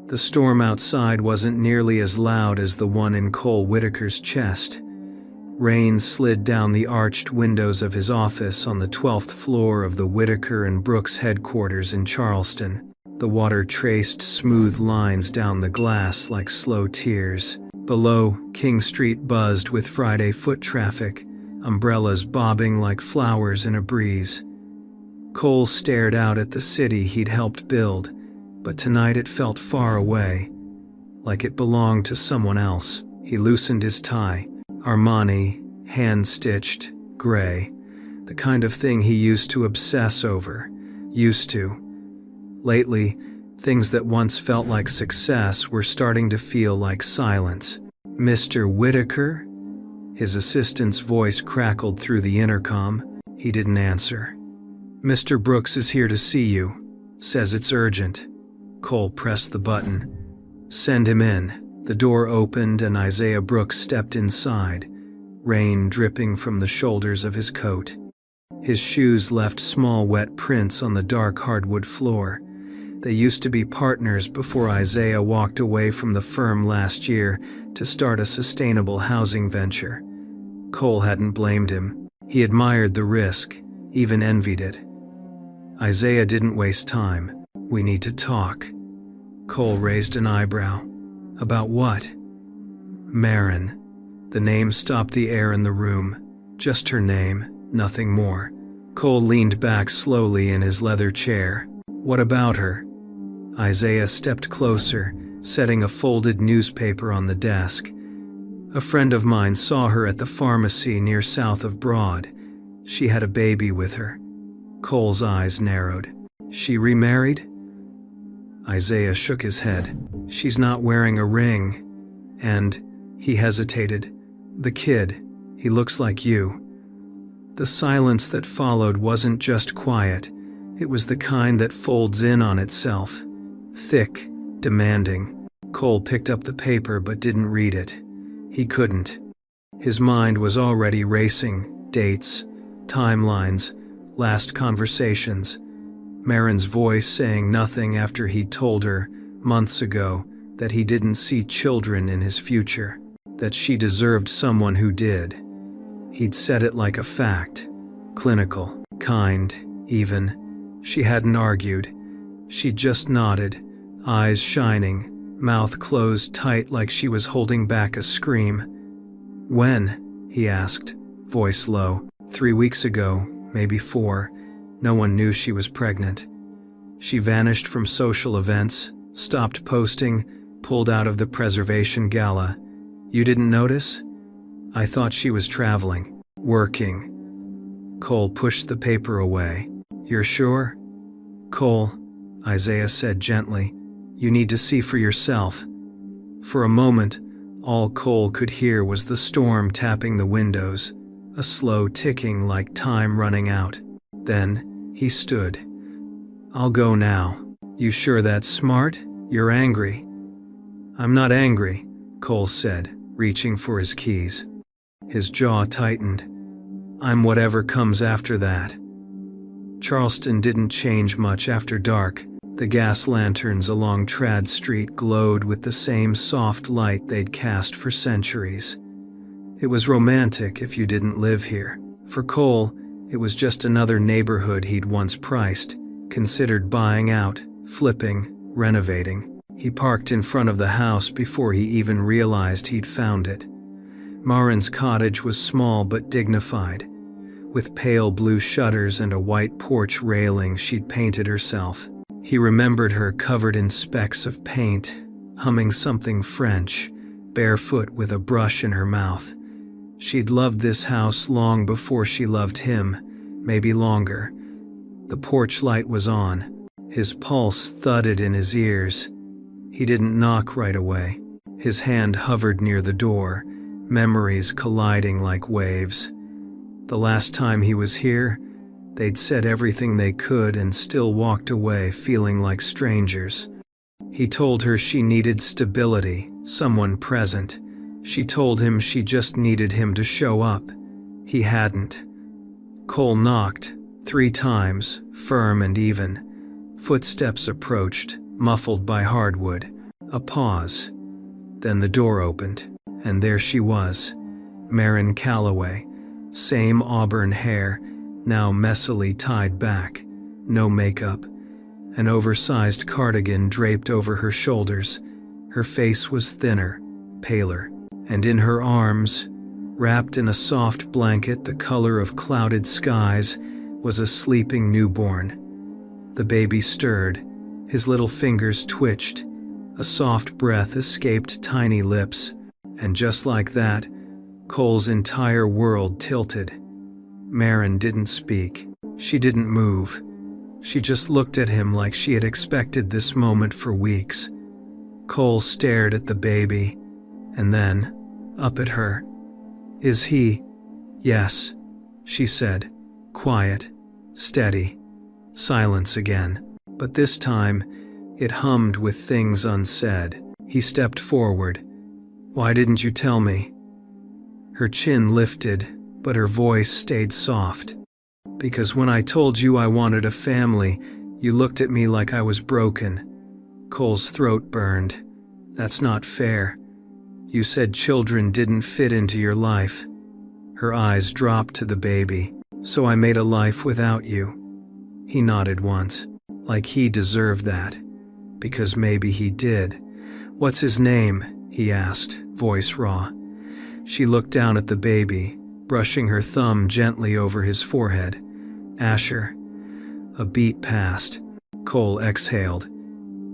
The storm outside wasn't nearly as loud as the one in Cole Whitaker's chest. Rain slid down the arched windows of his office on the 12th floor of the Whitaker and Brooks headquarters in Charleston. The water traced smooth lines down the glass like slow tears. Below, King Street buzzed with Friday foot traffic, umbrellas bobbing like flowers in a breeze. Cole stared out at the city he'd helped build, but tonight it felt far away, like it belonged to someone else. He loosened his tie. Armani, hand-stitched, gray, the kind of thing he used to obsess over, used to. Lately, things that once felt like success were starting to feel like silence. "Mr. Whitaker?" His assistant's voice crackled through the intercom. He didn't answer. "Mr. Brooks is here to see you. Says it's urgent." Cole pressed the button. "Send him in." The door opened and Isaiah Brooks stepped inside, rain dripping from the shoulders of his coat. His shoes left small wet prints on the dark hardwood floor. They used to be partners before Isaiah walked away from the firm last year to start a sustainable housing venture. Cole hadn't blamed him. He admired the risk, even envied it. Isaiah didn't waste time. "We need to talk." Cole raised an eyebrow. "About what?" "Marin." The name stopped the air in the room. Just her name, nothing more. Cole leaned back slowly in his leather chair. "What about her?" Isaiah stepped closer, setting a folded newspaper on the desk. "A friend of mine saw her at the pharmacy near south of Broad. She had a baby with her." Cole's eyes narrowed. "She remarried?" Isaiah shook his head. "She's not wearing a ring. And," he hesitated, "the kid, he looks like you." The silence that followed wasn't just quiet. It was the kind that folds in on itself. Thick, demanding. Cole picked up the paper but didn't read it. He couldn't. His mind was already racing. Dates, timelines, last conversations. Marin's voice saying nothing after he'd told her, months ago, that he didn't see children in his future, that she deserved someone who did. He'd said it like a fact, clinical, kind, even. She hadn't argued. She just nodded, eyes shining, mouth closed tight like she was holding back a scream. "When?" he asked, voice low. 3 weeks ago, maybe 4. No one knew she was pregnant. She vanished from social events, stopped posting, pulled out of the preservation gala. "You didn't notice?" "I thought she was traveling, working." Cole pushed the paper away. "You're sure?" "Cole," Isaiah said gently, "you need to see for yourself." For a moment, all Cole could hear was the storm tapping the windows, a slow ticking like time running out. Then, he stood. "I'll go now." "You sure that's smart? You're angry." "I'm not angry," Cole said, reaching for his keys. His jaw tightened. "I'm whatever comes after that." Charleston didn't change much after dark. The gas lanterns along Trad Street glowed with the same soft light they'd cast for centuries. It was romantic if you didn't live here. For Cole, it was just another neighborhood he'd once priced, considered buying out, flipping, renovating. He parked in front of the house before he even realized he'd found it. Marin's cottage was small but dignified, with pale blue shutters and a white porch railing she'd painted herself. He remembered her covered in specks of paint, humming something French, barefoot with a brush in her mouth. She'd loved this house long before she loved him, maybe longer. The porch light was on. His pulse thudded in his ears. He didn't knock right away. His hand hovered near the door, memories colliding like waves. The last time he was here, they'd said everything they could and still walked away feeling like strangers. He told her she needed stability, someone present. She told him she just needed him to show up. He hadn't. Cole knocked, 3 times, firm and even. Footsteps approached, muffled by hardwood. A pause. Then the door opened, and there she was, Marin Calloway. Same auburn hair, now messily tied back, no makeup, an oversized cardigan draped over her shoulders. Her face was thinner, paler, and in her arms, wrapped in a soft blanket the color of clouded skies, was a sleeping newborn. The baby stirred, his little fingers twitched, a soft breath escaped tiny lips, and just like that, Cole's entire world tilted. Marin didn't speak. She didn't move. She just looked at him like she had expected this moment for weeks. Cole stared at the baby, and then up at her. "Is he?" "Yes," she said, quiet, steady. Silence again, but this time it hummed with things unsaid. He stepped forward. "Why didn't you tell me?" Her chin lifted, but her voice stayed soft. "Because when I told you I wanted a family, you looked at me like I was broken." Cole's throat burned. "That's not fair. You said children didn't fit into your life." Her eyes dropped to the baby. "So I made a life without you." He nodded once, like he deserved that. Because maybe he did. "What's his name?" he asked, voice raw. She looked down at the baby, brushing her thumb gently over his forehead. "Asher." A beat passed. Cole exhaled.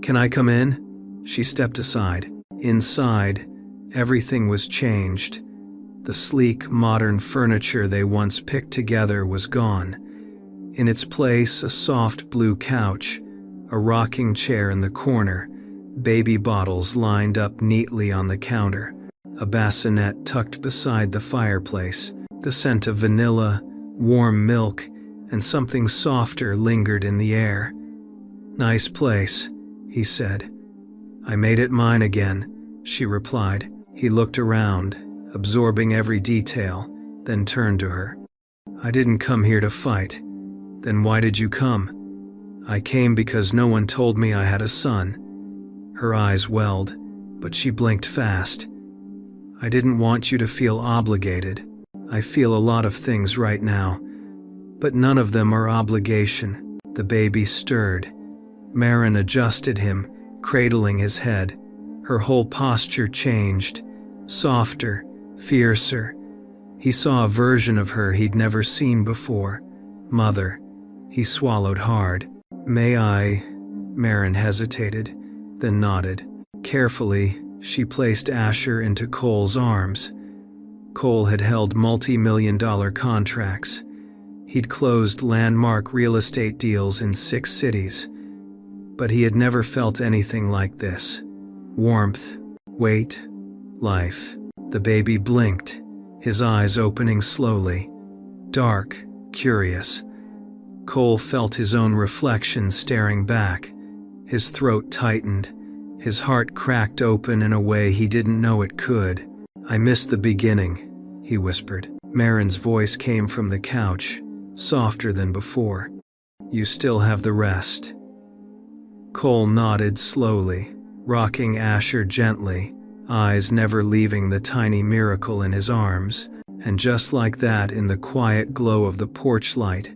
"Can I come in?" She stepped aside. Inside, everything was changed. The sleek, modern furniture they once picked together was gone. In its place, a soft blue couch, a rocking chair in the corner, baby bottles lined up neatly on the counter, a bassinet tucked beside the fireplace. The scent of vanilla, warm milk, and something softer lingered in the air. "Nice place," he said. "I made it mine again," she replied. He looked around, absorbing every detail, then turned to her. "I didn't come here to fight." "Then why did you come?" "I came because no one told me I had a son." Her eyes welled, but she blinked fast. "I didn't want you to feel obligated. I feel a lot of things right now, but none of them are obligation." The baby stirred. Marin adjusted him, cradling his head. Her whole posture changed, softer, fiercer. He saw a version of her he'd never seen before. "Mother." He swallowed hard. "May I?" Marin hesitated, then nodded. Carefully, she placed Asher into Cole's arms. Cole had held multi-million-dollar contracts. He'd closed landmark real estate deals in 6 cities. But he had never felt anything like this. Warmth, weight, life. The baby blinked, his eyes opening slowly. Dark, curious. Cole felt his own reflection staring back. His throat tightened. His heart cracked open in a way he didn't know it could. "I missed the beginning," he whispered. Marin's voice came from the couch, softer than before. "You still have the rest." Cole nodded slowly, rocking Asher gently, eyes never leaving the tiny miracle in his arms. And just like that, in the quiet glow of the porch light,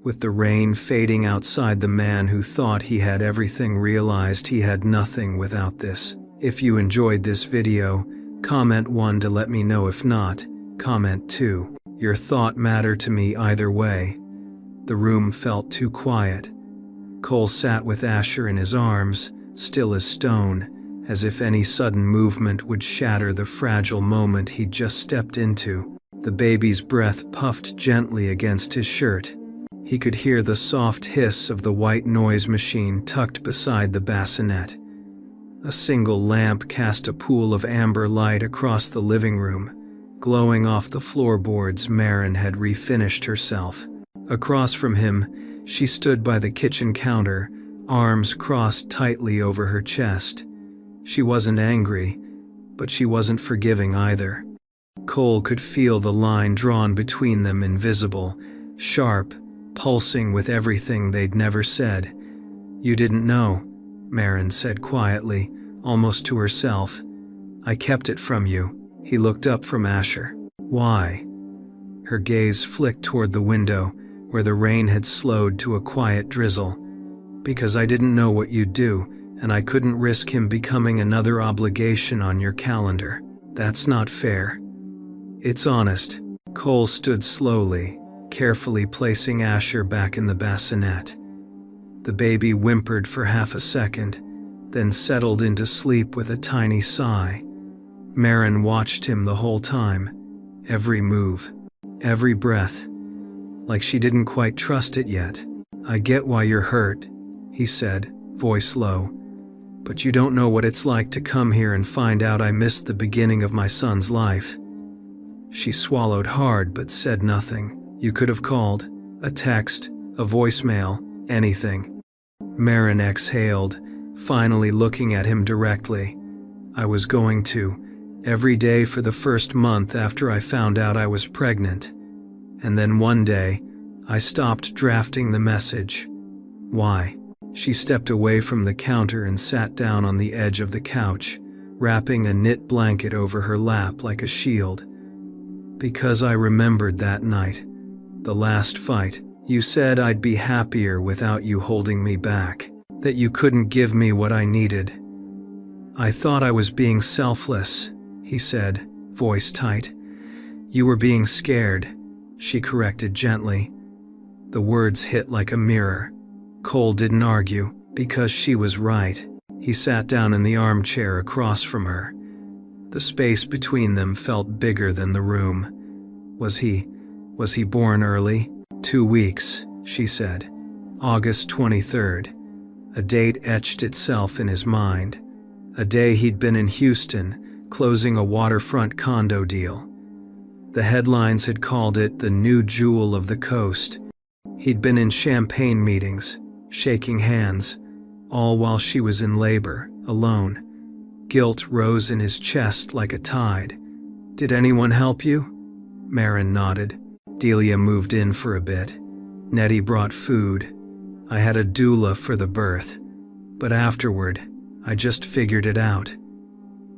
with the rain fading outside, the man who thought he had everything realized he had nothing without this. If you enjoyed this video, comment 1 to let me know. If not, comment 2. Your thought mattered to me either way. The room felt too quiet. Cole sat with Asher in his arms, still as stone, as if any sudden movement would shatter the fragile moment he'd just stepped into. The baby's breath puffed gently against his shirt. He could hear the soft hiss of the white noise machine tucked beside the bassinet. A single lamp cast a pool of amber light across the living room, glowing off the floorboards Marin had refinished herself. Across from him, she stood by the kitchen counter, arms crossed tightly over her chest. She wasn't angry, but she wasn't forgiving either. Cole could feel the line drawn between them, invisible, sharp, pulsing with everything they'd never said. "You didn't know," Marin said quietly, almost to herself. "I kept it from you." He looked up from Asher. "Why?" Her gaze flicked toward the window, where the rain had slowed to a quiet drizzle. "Because I didn't know what you'd do, and I couldn't risk him becoming another obligation on your calendar. That's not fair." "It's honest." Cole stood slowly, carefully placing Asher back in the bassinet. The baby whimpered for half a second, then settled into sleep with a tiny sigh. Marin watched him the whole time, every move, every breath, like she didn't quite trust it yet. "I get why you're hurt," he said, voice low. "But you don't know what it's like to come here and find out I missed the beginning of my son's life." She swallowed hard but said nothing. "You could have called, a text, a voicemail, anything." Marin exhaled, finally looking at him directly. "I was going to, every day for the first month after I found out I was pregnant. And then one day, I stopped drafting the message." "Why?" She stepped away from the counter and sat down on the edge of the couch, wrapping a knit blanket over her lap like a shield. "Because I remembered that night, the last fight. You said I'd be happier without you holding me back, that you couldn't give me what I needed. I thought I was being selfless," he said, voice tight. "You were being scared," she corrected gently. The words hit like a mirror. Cole didn't argue, because she was right. He sat down in the armchair across from her. The space between them felt bigger than the room. Was he born early? 2 weeks, she said. August 23rd. A date etched itself in his mind. A day he'd been in Houston, closing a waterfront condo deal. The headlines had called it the new jewel of the coast. He'd been in champagne meetings, shaking hands, all while she was in labor, alone. Guilt rose in his chest like a tide. "Did anyone help you?" Marin nodded. "Delia moved in for a bit. Nettie brought food. I had a doula for the birth. But afterward, I just figured it out."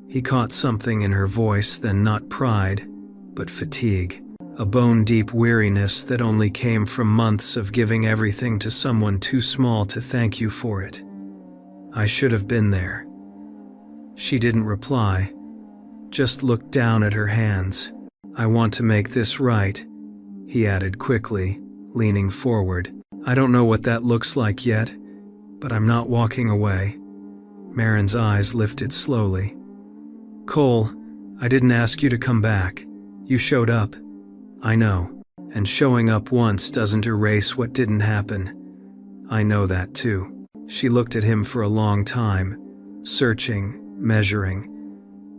He caught something in her voice, then not pride, but fatigue. A bone-deep weariness that only came from months of giving everything to someone too small to thank you for it. "I should have been there." She didn't reply, just looked down at her hands. "I want to make this right," he added quickly, leaning forward. "I don't know what that looks like yet, but I'm not walking away." Marin's eyes lifted slowly. "Cole, I didn't ask you to come back. You showed up." "I know, and showing up once doesn't erase what didn't happen." "I know that too." She looked at him for a long time, searching, measuring.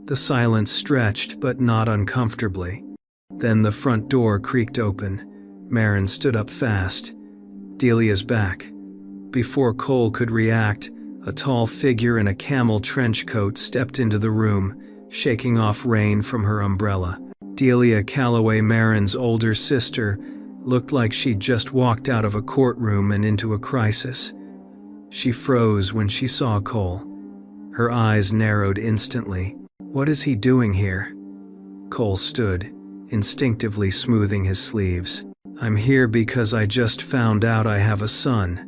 The silence stretched, but not uncomfortably. Then the front door creaked open. Marin stood up fast. "Delia's back." Before Cole could react, a tall figure in a camel trench coat stepped into the room, shaking off rain from her umbrella. Delia Calloway, Marin's older sister, looked like she'd just walked out of a courtroom and into a crisis. She froze when she saw Cole. Her eyes narrowed instantly. "What is he doing here?" Cole stood, instinctively smoothing his sleeves. "I'm here because I just found out I have a son."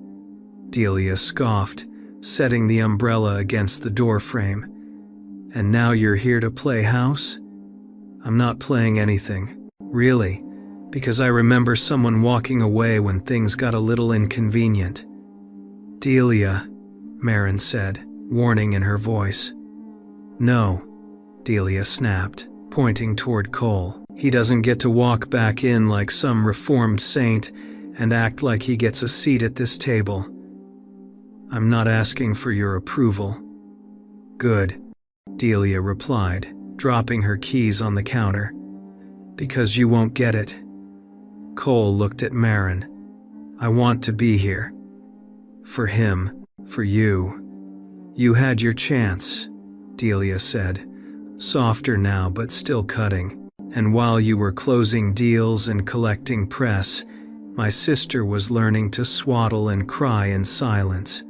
Delia scoffed, setting the umbrella against the doorframe. "And now you're here to play house?" "I'm not playing anything, really, because I remember someone walking away when things got a little inconvenient." "Delia," Marin said, warning in her voice. "No," Delia snapped, pointing toward Cole. "He doesn't get to walk back in like some reformed saint and act like he gets a seat at this table. I'm not asking for your approval." "Good," Delia replied, dropping her keys on the counter. "Because you won't get it." Cole looked at Marin. "I want to be here. For him, for you." "You had your chance," Delia said, softer now but still cutting. "And while you were closing deals and collecting press, my sister was learning to swaddle and cry in silence."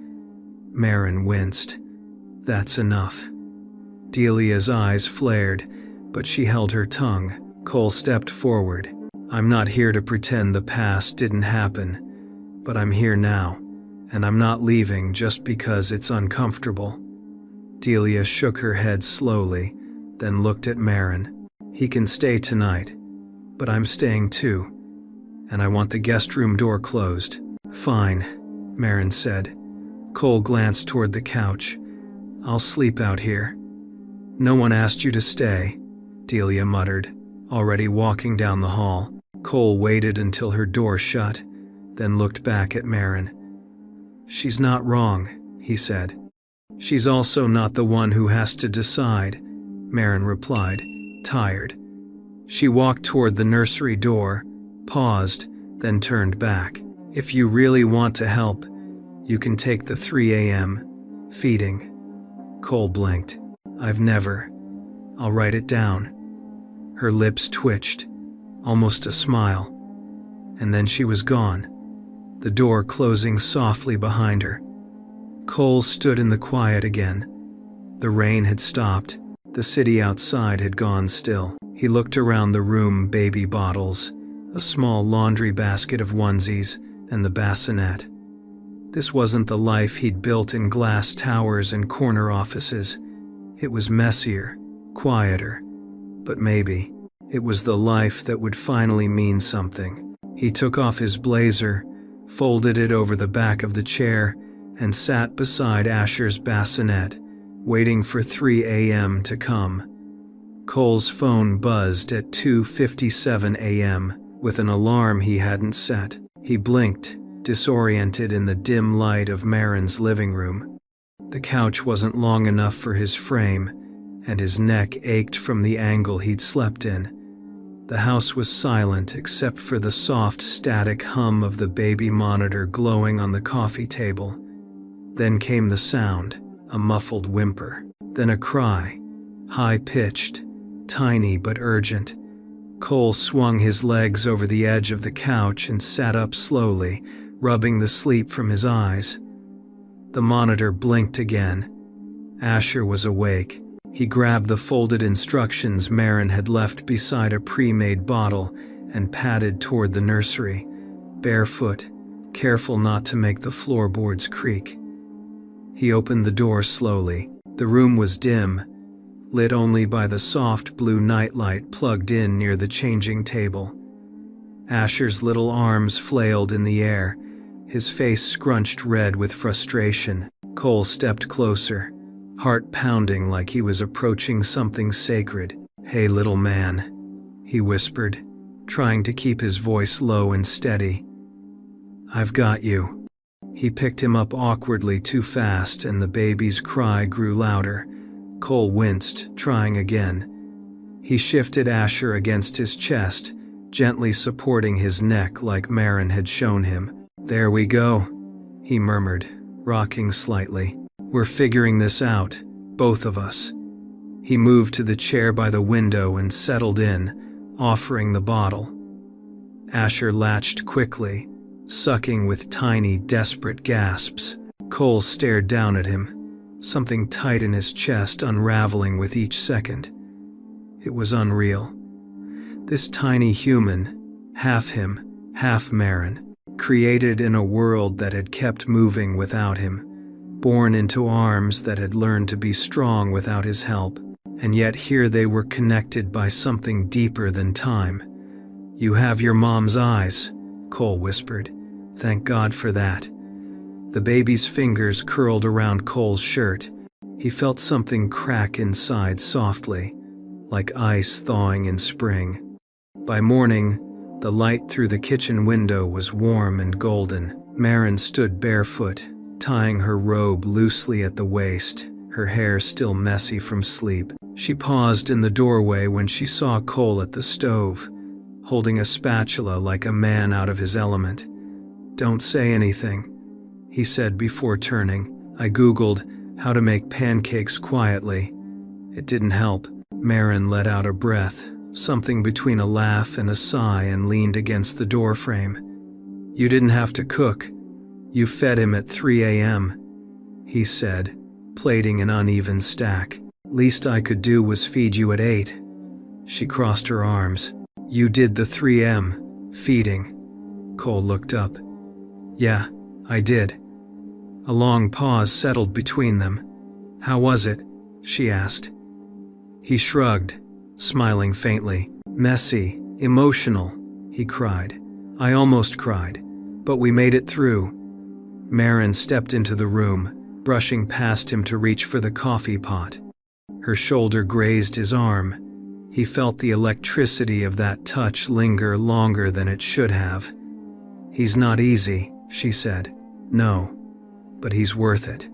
Marin winced. "That's enough." Delia's eyes flared, but she held her tongue. Cole stepped forward. I'm not here to pretend the past didn't happen, but I'm here now, and I'm not leaving just because it's uncomfortable. Delia shook her head slowly, then looked at Marin. He can stay tonight, but I'm staying too, and I want the guest room door closed. Fine, Marin said. Cole glanced toward the couch. I'll sleep out here. No one asked you to stay, Delia muttered, already walking down the hall. Cole waited until her door shut, then looked back at Marin. She's not wrong, he said. She's also not the one who has to decide, Marin replied, tired. She walked toward the nursery door, paused, then turned back. If you really want to help, you can take the 3 a.m. feeding. Cole blinked. I've never. I'll write it down. Her lips twitched, almost a smile, and then she was gone, the door closing softly behind her. Cole stood in the quiet again. The rain had stopped. The city outside had gone still. He looked around the room, baby bottles, a small laundry basket of onesies, and the bassinet. This wasn't the life he'd built in glass towers and corner offices. It was messier, quieter, but maybe it was the life that would finally mean something. He took off his blazer, folded it over the back of the chair, and sat beside Asher's bassinet, waiting for 3 a.m. to come. Cole's phone buzzed at 2:57 a.m. with an alarm he hadn't set. He blinked, disoriented in the dim light of Marin's living room. The couch wasn't long enough for his frame, and his neck ached from the angle he'd slept in. The house was silent except for the soft, static hum of the baby monitor glowing on the coffee table. Then came the sound, a muffled whimper, then a cry, high-pitched, tiny but urgent. Cole swung his legs over the edge of the couch and sat up slowly, rubbing the sleep from his eyes. The monitor blinked again. Asher was awake. He grabbed the folded instructions Marin had left beside a pre-made bottle and padded toward the nursery, barefoot, careful not to make the floorboards creak. He opened the door slowly. The room was dim, lit only by the soft blue nightlight plugged in near the changing table. Asher's little arms flailed in the air, his face scrunched red with frustration. Cole stepped closer, heart pounding like he was approaching something sacred. "Hey, little man," he whispered, trying to keep his voice low and steady. "I've got you." He picked him up awkwardly too fast, and the baby's cry grew louder. Cole winced, trying again. He shifted Asher against his chest, gently supporting his neck like Marin had shown him. "There we go," he murmured, rocking slightly. "We're figuring this out, both of us." He moved to the chair by the window and settled in, offering the bottle. Asher latched quickly, sucking with tiny, desperate gasps. Cole stared down at him, something tight in his chest unraveling with each second. It was unreal. This tiny human, half him, half Marin, created in a world that had kept moving without him, born into arms that had learned to be strong without his help, and yet here they were connected by something deeper than time. "You have your mom's eyes," Cole whispered. "Thank God for that." The baby's fingers curled around Cole's shirt. He felt something crack inside softly, like ice thawing in spring. By morning, the light through the kitchen window was warm and golden. Marin stood barefoot, tying her robe loosely at the waist, her hair still messy from sleep. She paused in the doorway when she saw Cole at the stove, holding a spatula like a man out of his element. "Don't say anything," he said before turning. "I Googled how to make pancakes quietly. It didn't help." Marin let out a breath, something between a laugh and a sigh, and leaned against the doorframe. "You didn't have to cook. You fed him at 3 a.m., he said, plating an uneven stack. Least I could do was feed you at 8. She crossed her arms. You did the 3M feeding. Cole looked up. Yeah, I did. A long pause settled between them. How was it? She asked. He shrugged, smiling faintly. Messy, emotional, he cried. I almost cried, but we made it through. Marin stepped into the room, brushing past him to reach for the coffee pot. Her shoulder grazed his arm. He felt the electricity of that touch linger longer than it should have. He's not easy, she said. No, but he's worth it.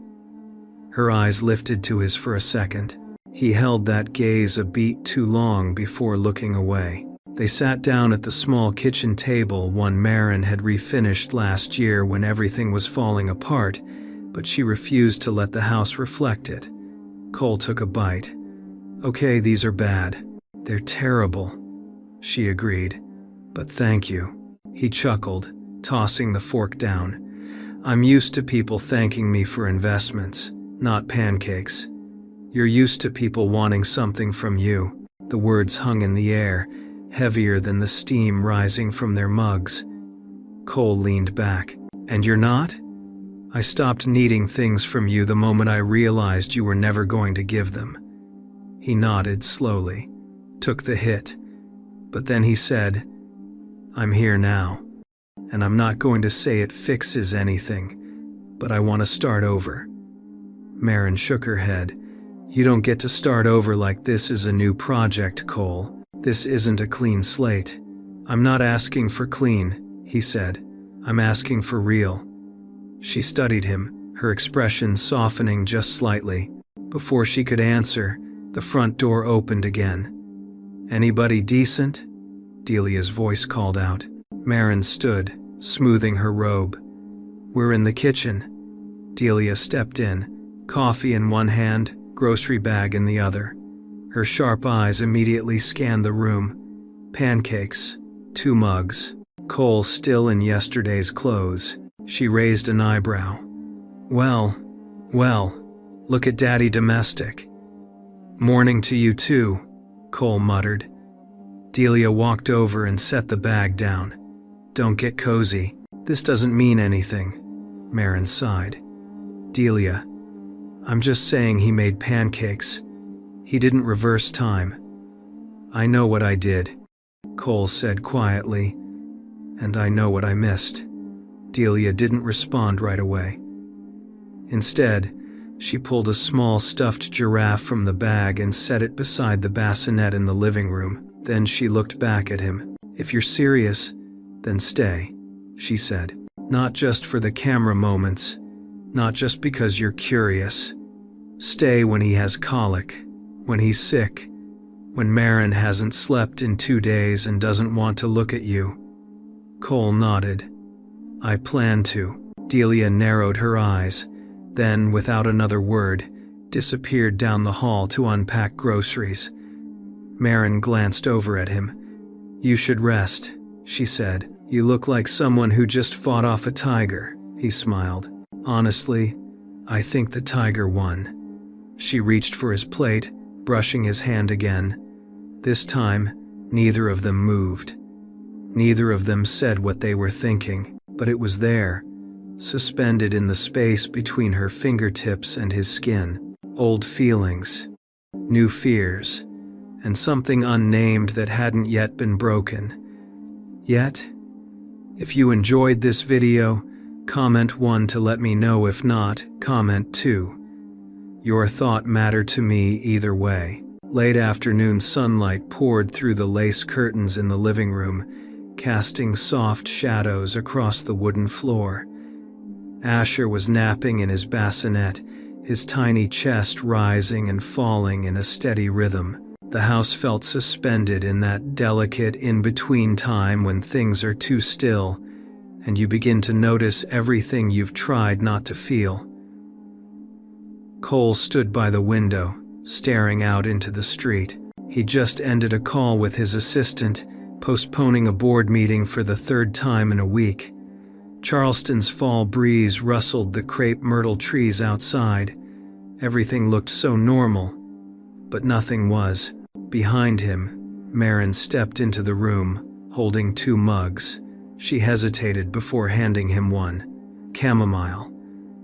Her eyes lifted to his for a second. He held that gaze a beat too long before looking away. They sat down at the small kitchen table one Marin had refinished last year when everything was falling apart, but she refused to let the house reflect it. Cole took a bite. Okay, these are bad. They're terrible, she agreed. But thank you. He chuckled, tossing the fork down. I'm used to people thanking me for investments, not pancakes. You're used to people wanting something from you. The words hung in the air, heavier than the steam rising from their mugs. Cole leaned back. And you're not? I stopped needing things from you the moment I realized you were never going to give them. He nodded slowly, took the hit, but then he said, I'm here now, and I'm not going to say it fixes anything, but I want to start over. Marin shook her head. You don't get to start over like this is a new project, Cole. This isn't a clean slate. I'm not asking for clean, he said. I'm asking for real. She studied him, her expression softening just slightly. Before she could answer, the front door opened again. Anybody decent? Delia's voice called out. Marin stood, smoothing her robe. We're in the kitchen. Delia stepped in, coffee in one hand, grocery bag in the other. Her sharp eyes immediately scanned the room. Pancakes, 2 mugs. Cole still in yesterday's clothes. She raised an eyebrow. Well, look at Daddy domestic. Morning to you too, Cole muttered. Delia walked over and set the bag down. Don't get cozy. This doesn't mean anything. Marin sighed. Delia, I'm just saying he made pancakes. He didn't reverse time. I know what I did, Cole said quietly, and I know what I missed. Delia didn't respond right away. Instead, she pulled a small stuffed giraffe from the bag and set it beside the bassinet in the living room. Then she looked back at him. If you're serious, then stay, she said. Not just for the camera moments, not just because you're curious. Stay when he has colic, when he's sick, when Marin hasn't slept in 2 days and doesn't want to look at you. Cole nodded. I plan to. Delia narrowed her eyes, then, without another word, disappeared down the hall to unpack groceries. Marin glanced over at him. You should rest, she said. You look like someone who just fought off a tiger, he smiled. Honestly, I think the tiger won. She reached for his plate, brushing his hand again. This time, neither of them moved. Neither of them said what they were thinking, but it was there, suspended in the space between her fingertips and his skin. Old feelings, new fears, and something unnamed that hadn't yet been broken. Yet, if you enjoyed this video, comment 1 to let me know. If not, comment 2. Your thought mattered to me either way. Late afternoon sunlight poured through the lace curtains in the living room, casting soft shadows across the wooden floor. Asher was napping in his bassinet, his tiny chest rising and falling in a steady rhythm. The house felt suspended in that delicate in-between time when things are too still, and you begin to notice everything you've tried not to feel. Cole stood by the window, staring out into the street. He just ended a call with his assistant, postponing a board meeting for the 3rd time in a week. Charleston's fall breeze rustled the crepe myrtle trees outside. Everything looked so normal. but nothing was. Behind him, Marin stepped into the room, holding 2 mugs. She hesitated before handing him one. Chamomile.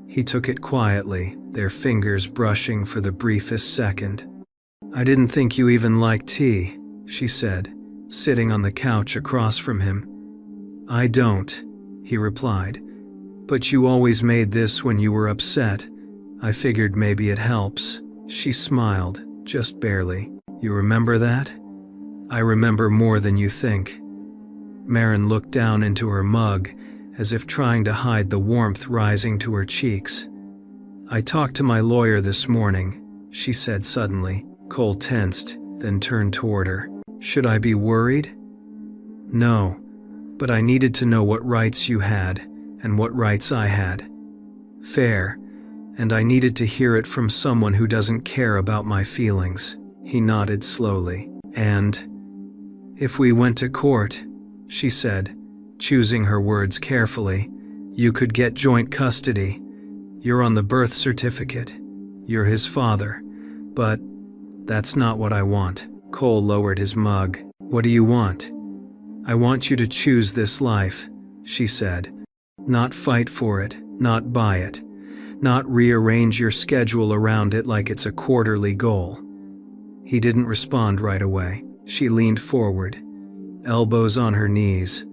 He took it quietly, their fingers brushing for the briefest second. "I didn't think you even liked tea," she said, sitting on the couch across from him. "I don't," he replied. "But you always made this when you were upset. I figured maybe it helps." She smiled, just barely. "You remember that?" "I remember more than you think." Marin looked down into her mug, as if trying to hide the warmth rising to her cheeks. "I talked to my lawyer this morning," she said suddenly. Cole tensed, then turned toward her. "Should I be worried?" "No, but I needed to know what rights you had, and what rights I had. Fair, and I needed to hear it from someone who doesn't care about my feelings." He nodded slowly. "And if we went to court," she said, choosing her words carefully, "you could get joint custody. You're on the birth certificate. You're his father. But that's not what I want." Cole lowered his mug. "What do you want?" "I want you to choose this life," she said. "Not fight for it, not buy it, not rearrange your schedule around it like it's a quarterly goal." He didn't respond right away. She leaned forward, elbows on her knees,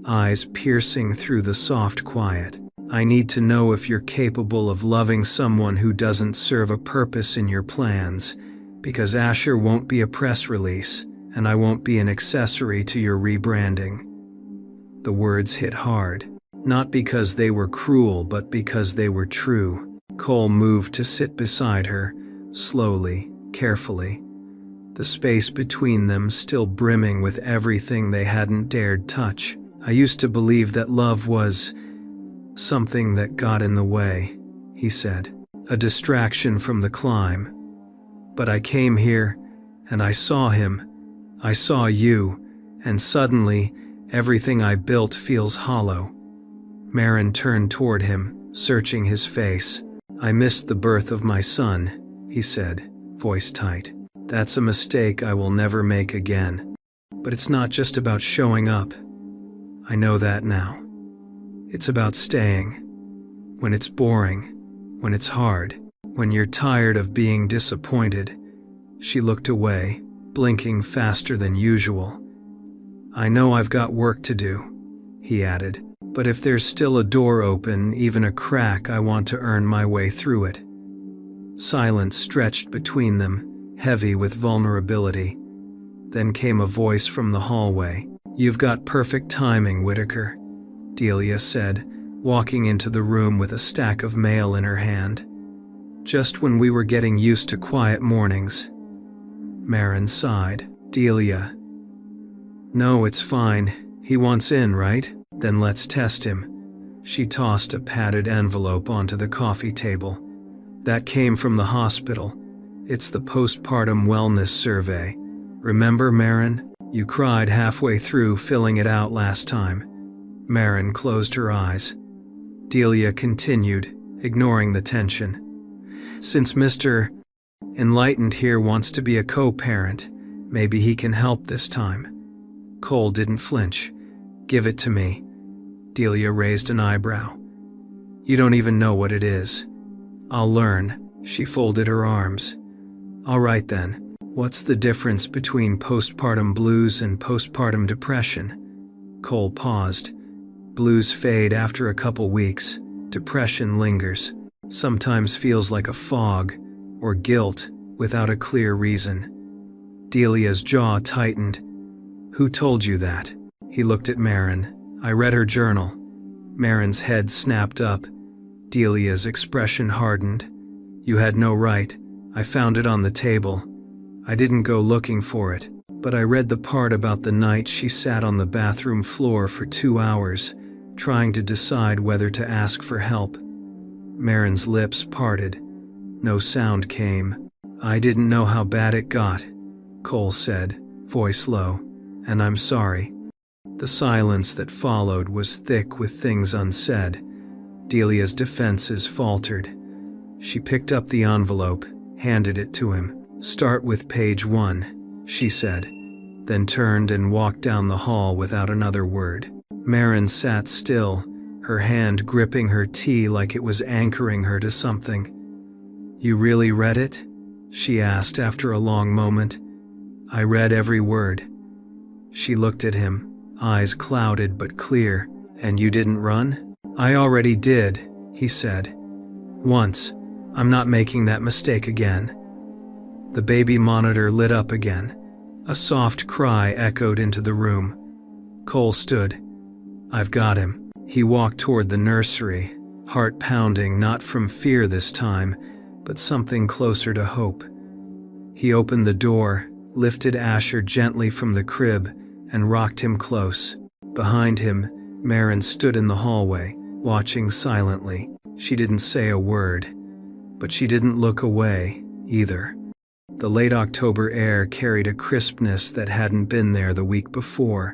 eyes piercing through the soft quiet. "I need to know if you're capable of loving someone who doesn't serve a purpose in your plans, because Asher won't be a press release, and I won't be an accessory to your rebranding." The words hit hard, not because they were cruel, but because they were true. Cole moved to sit beside her, slowly, carefully, the space between them still brimming with everything they hadn't dared touch. "I used to believe that love was something that got in the way," he said, "a distraction from the climb. But I came here, and I saw him. I saw you, and suddenly, everything I built feels hollow." Marin turned toward him, searching his face. "I missed the birth of my son," he said, voice tight. "That's a mistake I will never make again. But it's not just about showing up. I know that now. It's about staying. When it's boring, when it's hard, when you're tired of being disappointed." She looked away, blinking faster than usual. "I know I've got work to do," he added, "but if there's still a door open, even a crack, I want to earn my way through it." Silence stretched between them, heavy with vulnerability. Then came a voice from the hallway. "You've got perfect timing, Whitaker," Delia said, walking into the room with a stack of mail in her hand. "Just when we were getting used to quiet mornings." Marin sighed. "Delia." "No, it's fine. He wants in, right? Then let's test him." She tossed a padded envelope onto the coffee table. "That came from the hospital. It's the postpartum wellness survey. Remember, Marin? You cried halfway through filling it out last time." Marin closed her eyes. Delia continued, ignoring the tension. "Since Mr. Enlightened here wants to be a co-parent, maybe he can help this time." Cole didn't flinch. "Give it to me." Delia raised an eyebrow. "You don't even know what it is." "I'll learn." She folded her arms. "All right then. What's the difference between postpartum blues and postpartum depression?" Cole paused. "Blues fade after a couple weeks. Depression lingers. Sometimes feels like a fog, or guilt, without a clear reason." Delia's jaw tightened. "Who told you that?" He looked at Marin. "I read her journal." Marin's head snapped up. Delia's expression hardened. "You had no right. I found it on the table. I didn't go looking for it, but I read the part about the night she sat on the bathroom floor for 2 hours, trying to decide whether to ask for help." Marin's lips parted. No sound came. "I didn't know how bad it got," Cole said, voice low, "and I'm sorry." The silence that followed was thick with things unsaid. Delia's defenses faltered. She picked up the envelope, handed it to him. Start with page 1, she said, then turned and walked down the hall without another word. Marin sat still, her hand gripping her tea like it was anchoring her to something. You really read it? She asked after a long moment. I read every word. She looked at him, eyes clouded but clear. And you didn't run? I already did, he said. Once. I'm not making that mistake again. The baby monitor lit up again. A soft cry echoed into the room. Cole stood. I've got him. He walked toward the nursery, heart pounding not from fear this time, but something closer to hope. He opened the door, lifted Asher gently from the crib, and rocked him close. Behind him, Marin stood in the hallway, watching silently. She didn't say a word, but she didn't look away, either. The late October air carried a crispness that hadn't been there the week before.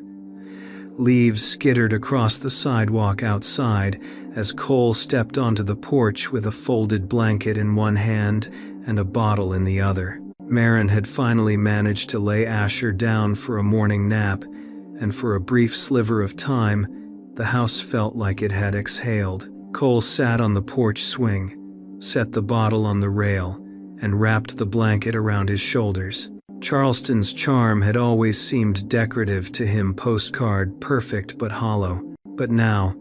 Leaves skittered across the sidewalk outside as Cole stepped onto the porch with a folded blanket in one hand and a bottle in the other. Marin had finally managed to lay Asher down for a morning nap, and for a brief sliver of time, the house felt like it had exhaled. Cole sat on the porch swing, set the bottle on the rail, and wrapped the blanket around his shoulders. Charleston's charm had always seemed decorative to him, postcard perfect but hollow. But now,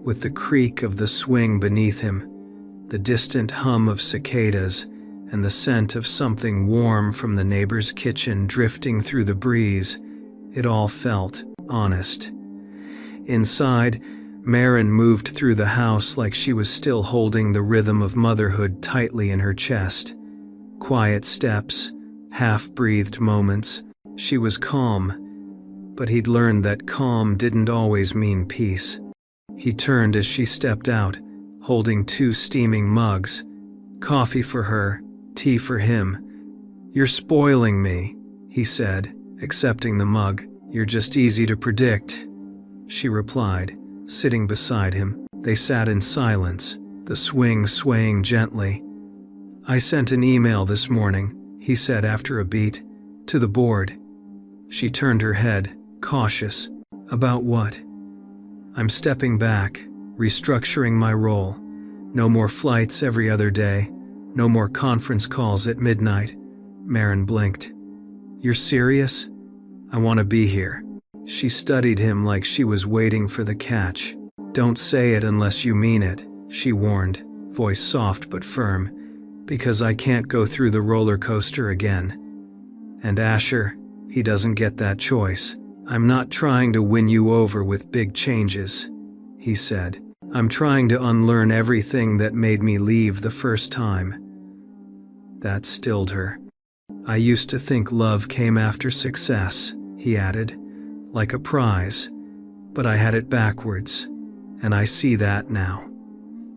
with the creak of the swing beneath him, the distant hum of cicadas, and the scent of something warm from the neighbor's kitchen drifting through the breeze, it all felt honest. Inside, Marin moved through the house like she was still holding the rhythm of motherhood tightly in her chest. Quiet steps, half-breathed moments. She was calm, but he'd learned that calm didn't always mean peace. He turned as she stepped out, holding 2 steaming mugs. Coffee for her, tea for him. You're spoiling me, he said, accepting the mug. You're just easy to predict, she replied, sitting beside him. They sat in silence, the swing swaying gently. I sent an email this morning, he said after a beat, to the board. She turned her head, cautious. About what? I'm stepping back, restructuring my role. No more flights every other day. No more conference calls at midnight. Marin blinked. You're serious? I want to be here. She studied him like she was waiting for the catch. Don't say it unless you mean it, she warned, voice soft but firm, because I can't go through the roller coaster again. And Asher, he doesn't get that choice. I'm not trying to win you over with big changes, he said. I'm trying to unlearn everything that made me leave the first time. That stilled her. I used to think love came after success, he added, like a prize, but I had it backwards, and I see that now.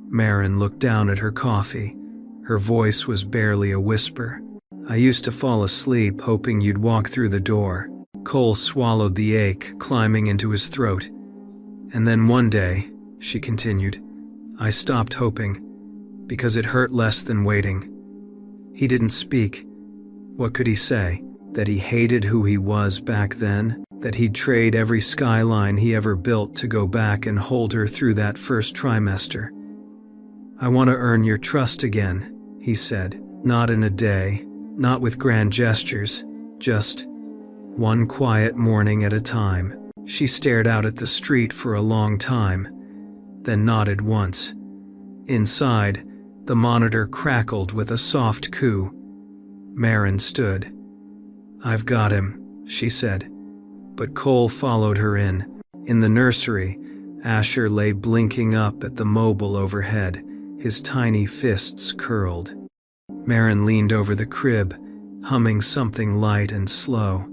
Marin looked down at her coffee. Her voice was barely a whisper. I used to fall asleep hoping you'd walk through the door. Cole swallowed the ache climbing into his throat. And then one day, she continued, I stopped hoping, because it hurt less than waiting. He didn't speak. What could he say? That he hated who he was back then? That he'd trade every skyline he ever built to go back and hold her through that first trimester? I want to earn your trust again, he said. Not in a day, not with grand gestures, just one quiet morning at a time. She stared out at the street for a long time, then nodded once. Inside, the monitor crackled with a soft coo. Marin stood. I've got him, she said. But Cole followed her in. In the nursery, Asher lay blinking up at the mobile overhead, his tiny fists curled. Marin leaned over the crib, humming something light and slow.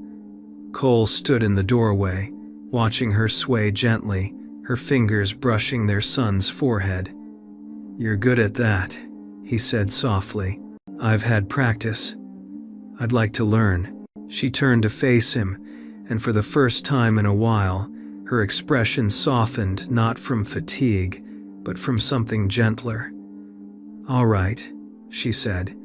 Cole stood in the doorway, watching her sway gently, her fingers brushing their son's forehead. You're good at that, he said softly. I've had practice. I'd like to learn. She turned to face him, and for the first time in a while, her expression softened not from fatigue, but from something gentler. All right, she said.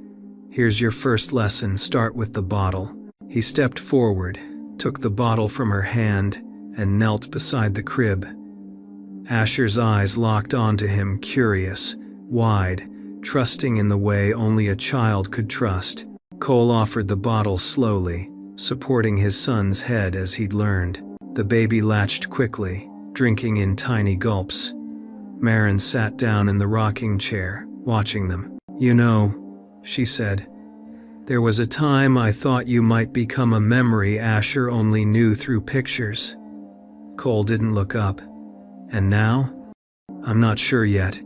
Here's your first lesson, start with the bottle. He stepped forward, took the bottle from her hand, and knelt beside the crib. Asher's eyes locked onto him, curious, wide, trusting in the way only a child could trust. Cole offered the bottle slowly, supporting his son's head as he'd learned. The baby latched quickly, drinking in tiny gulps. Maren sat down in the rocking chair, watching them. You know, she said, there was a time I thought you might become a memory Asher only knew through pictures. Cole didn't look up. And now? I'm not sure yet.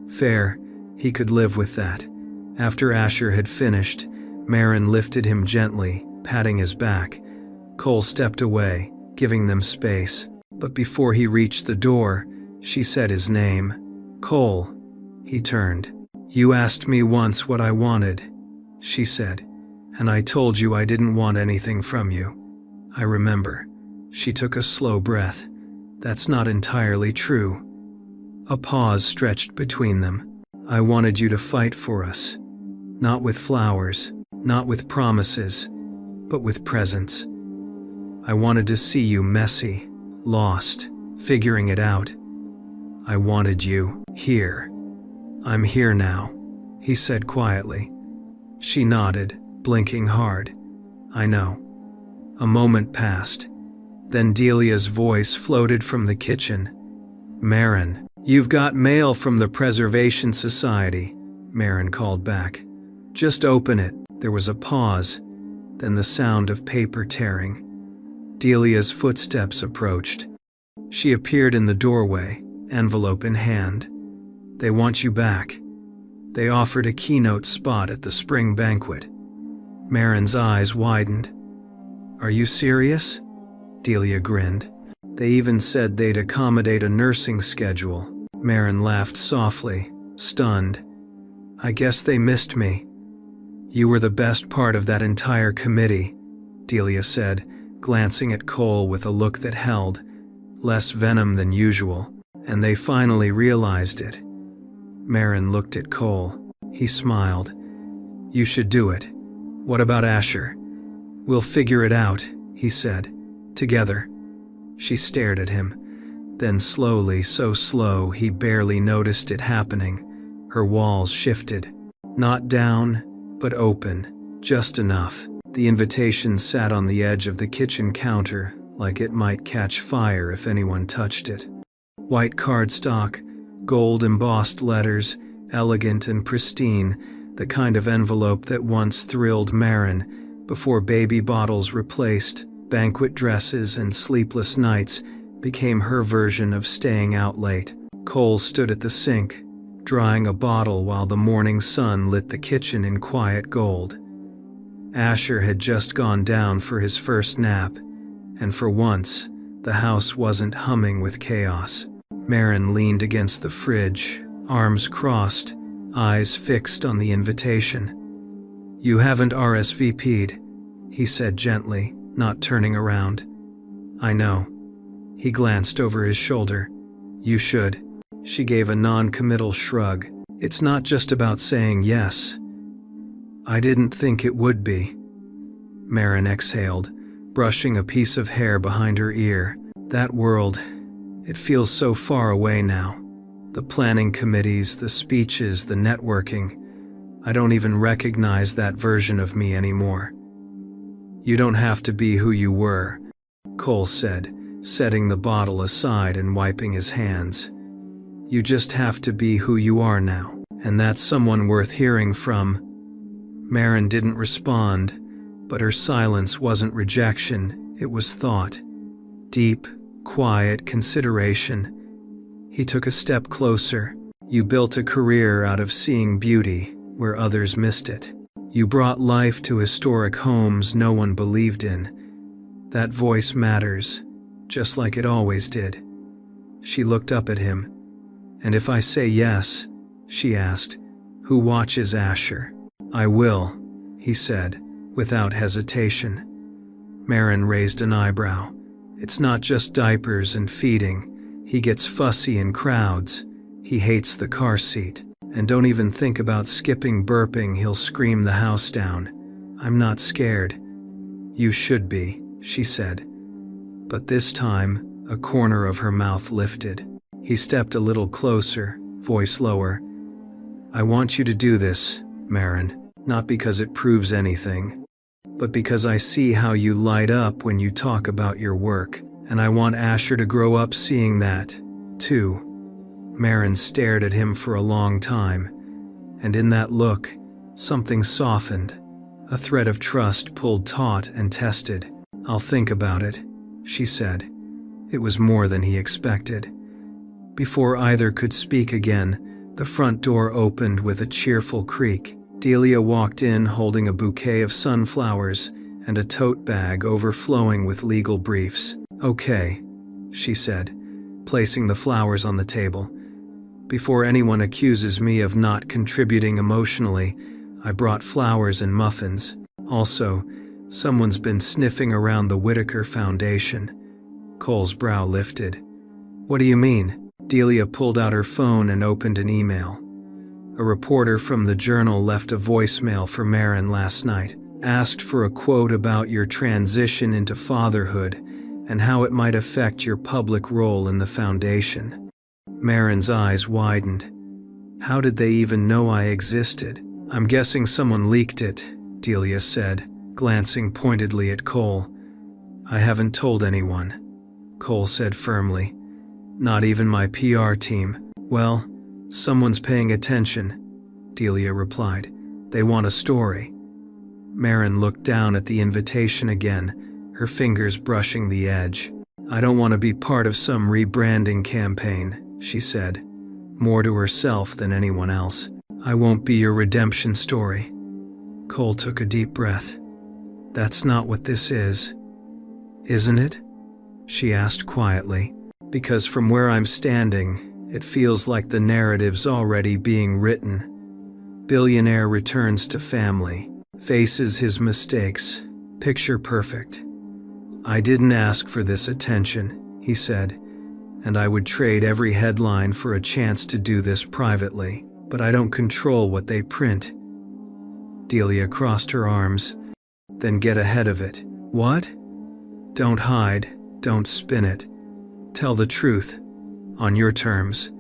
Fair, he could live with that. After Asher had finished, Maren lifted him gently, patting his back. Cole stepped away, giving them space. But before he reached the door, she said his name. Cole. He turned. You asked me once what I wanted, she said, and I told you I didn't want anything from you. I remember. She took a slow breath. That's not entirely true. A pause stretched between them. I wanted you to fight for us. Not with flowers, not with promises, but with presence. I wanted to see you messy, lost, figuring it out. I wanted you here. I'm here now, he said quietly. She nodded, blinking hard. I know. A moment passed. Then Delia's voice floated from the kitchen. Maren, you've got mail from the Preservation Society, Maren called back. Just open it. There was a pause, then the sound of paper tearing. Delia's footsteps approached. She appeared in the doorway, envelope in hand. They want you back. They offered a keynote spot at the spring banquet. Maren's eyes widened. Are you serious? Delia grinned. They even said they'd accommodate a nursing schedule. Maren laughed softly, stunned. I guess they missed me. You were the best part of that entire committee, Delia said, glancing at Cole with a look that held less venom than usual, and they finally realized it. Maren looked at Cole. He smiled. You should do it. What about Asher? We'll figure it out, he said. Together. She stared at him. Then slowly, so slow he barely noticed it happening, her walls shifted. Not down, but open, just enough. The invitation sat on the edge of the kitchen counter, like it might catch fire if anyone touched it. White cardstock, gold-embossed letters, elegant and pristine, the kind of envelope that once thrilled Maren before baby bottles replaced banquet dresses and sleepless nights became her version of staying out late. Cole stood at the sink, drying a bottle while the morning sun lit the kitchen in quiet gold. Asher had just gone down for his first nap, and for once, the house wasn't humming with chaos. Maren leaned against the fridge, arms crossed, eyes fixed on the invitation. You haven't RSVP'd, he said gently, not turning around. I know. He glanced over his shoulder. You should. She gave a non-committal shrug. It's not just about saying yes. I didn't think it would be. Maren exhaled, brushing a piece of hair behind her ear. That world, it feels so far away now. The planning committees, the speeches, the networking. I don't even recognize that version of me anymore. You don't have to be who you were, Cole said, setting the bottle aside and wiping his hands. You just have to be who you are now, and that's someone worth hearing from. Maren didn't respond, but her silence wasn't rejection, it was thought. Deep, quiet consideration. He took a step closer. You built a career out of seeing beauty where others missed it. You brought life to historic homes no one believed in. That voice matters, just like it always did. She looked up at him. And if I say yes, she asked, who watches Asher? I will, he said, without hesitation. Maren raised an eyebrow. It's not just diapers and feeding. He gets fussy in crowds. He hates the car seat. And don't even think about skipping burping, he'll scream the house down. I'm not scared. You should be, she said. But this time, a corner of her mouth lifted. He stepped a little closer, voice lower. I want you to do this, Marin, not because it proves anything, but because I see how you light up when you talk about your work, and I want Asher to grow up seeing that, too. Marin stared at him for a long time, and in that look, something softened. A thread of trust pulled taut and tested. I'll think about it, she said. It was more than he expected. Before either could speak again, the front door opened with a cheerful creak. Delia walked in holding a bouquet of sunflowers and a tote bag overflowing with legal briefs. Okay, she said, placing the flowers on the table. Before anyone accuses me of not contributing emotionally, I brought flowers and muffins. Also, someone's been sniffing around the Whitaker Foundation. Cole's brow lifted. What do you mean? Delia pulled out her phone and opened an email. A reporter from the Journal left a voicemail for Marin last night, asked for a quote about your transition into fatherhood and how it might affect your public role in the foundation. Marin's eyes widened. How did they even know I existed? I'm guessing someone leaked it, Delia said, glancing pointedly at Cole. I haven't told anyone, Cole said firmly. Not even my PR team. Well, someone's paying attention, Delia replied. They want a story. Marin looked down at the invitation again, her fingers brushing the edge. I don't want to be part of some rebranding campaign, she said, more to herself than anyone else. I won't be your redemption story. Cole took a deep breath. That's not what this is. Isn't it? She asked quietly. Because from where I'm standing, it feels like the narrative's already being written. Billionaire returns to family, faces his mistakes, picture perfect. I didn't ask for this attention, he said, and I would trade every headline for a chance to do this privately, but I don't control what they print. Delia crossed her arms. Then get ahead of it. What? Don't hide, don't spin it. Tell the truth, on your terms.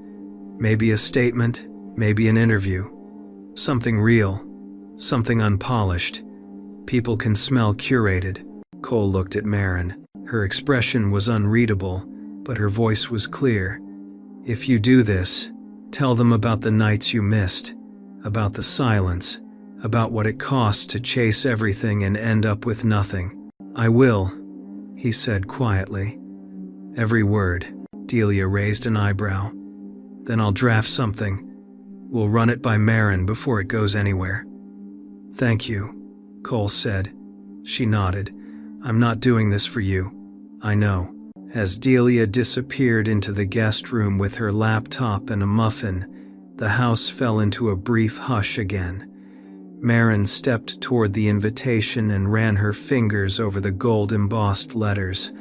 Maybe a statement, maybe an interview. Something real, something unpolished. People can smell curated. Cole looked at Marin. Her expression was unreadable, but her voice was clear. If you do this, tell them about the nights you missed, about the silence, about what it costs to chase everything and end up with nothing. I will, he said quietly. Every word. Delia raised an eyebrow. Then I'll draft something. We'll run it by Marin before it goes anywhere. Thank you, Cole said. She nodded. I'm not doing this for you. I know. As Delia disappeared into the guest room with her laptop and a muffin, the house fell into a brief hush again. Marin stepped toward the invitation and ran her fingers over the gold-embossed letters.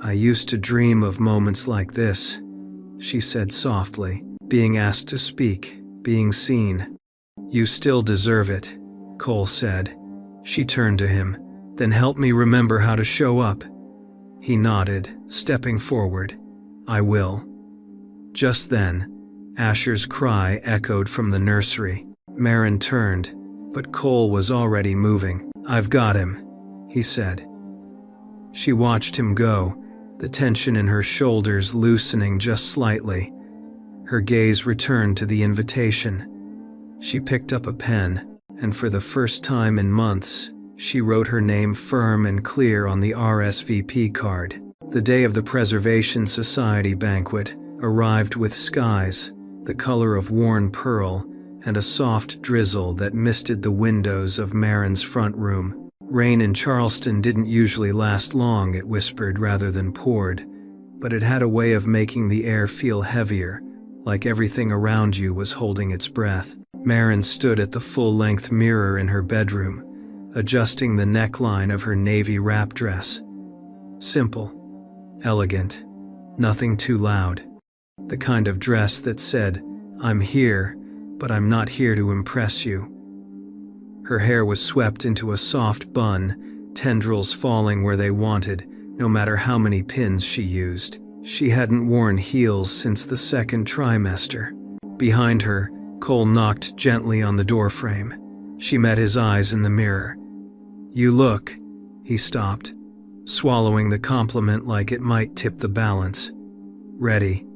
I used to dream of moments like this, she said softly, being asked to speak, being seen. You still deserve it, Cole said. She turned to him. Then help me remember how to show up. He nodded, stepping forward. I will. Just then, Asher's cry echoed from the nursery. Marin turned, but Cole was already moving. I've got him, he said. She watched him go, the tension in her shoulders loosening just slightly. Her gaze returned to the invitation. She picked up a pen, and for the first time in months, she wrote her name firm and clear on the RSVP card. The day of the Preservation Society banquet arrived with skies, the color of worn pearl, and a soft drizzle that misted the windows of Marin's front room. Rain in Charleston didn't usually last long, it whispered rather than poured, but it had a way of making the air feel heavier, like everything around you was holding its breath. Marin stood at the full-length mirror in her bedroom, adjusting the neckline of her navy wrap dress. Simple, elegant, nothing too loud. The kind of dress that said, I'm here, but I'm not here to impress you." Her hair was swept into a soft bun, tendrils falling where they wanted, no matter how many pins she used. She hadn't worn heels since the second trimester. Behind her, Cole knocked gently on the doorframe. She met his eyes in the mirror. "You look," he stopped, swallowing the compliment like it might tip the balance. "Ready."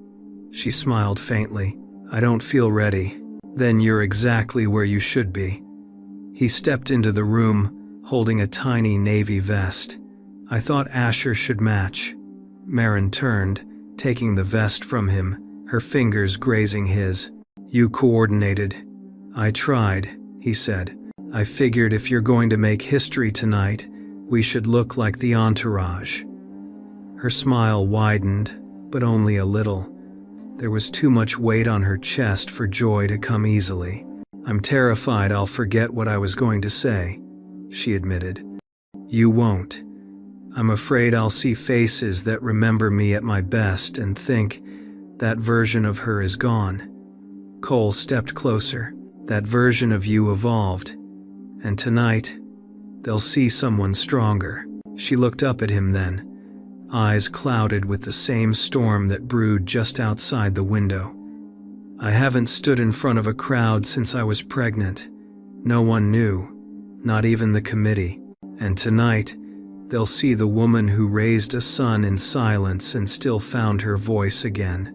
She smiled faintly. "I don't feel ready." "Then you're exactly where you should be." He stepped into the room, holding a tiny navy vest. "I thought Asher should match." Marin turned, taking the vest from him, her fingers grazing his. "You coordinated." "I tried," he said. "I figured if you're going to make history tonight, we should look like the entourage." Her smile widened, but only a little. There was too much weight on her chest for joy to come easily. "I'm terrified I'll forget what I was going to say," she admitted. "You won't. I'm afraid I'll see faces that remember me at my best and think that version of her is gone." Cole stepped closer. "That version of you evolved. And tonight, they'll see someone stronger." She looked up at him then, eyes clouded with the same storm that brewed just outside the window. "I haven't stood in front of a crowd since I was pregnant. No one knew, not even the committee. And tonight, they'll see the woman who raised a son in silence and still found her voice again."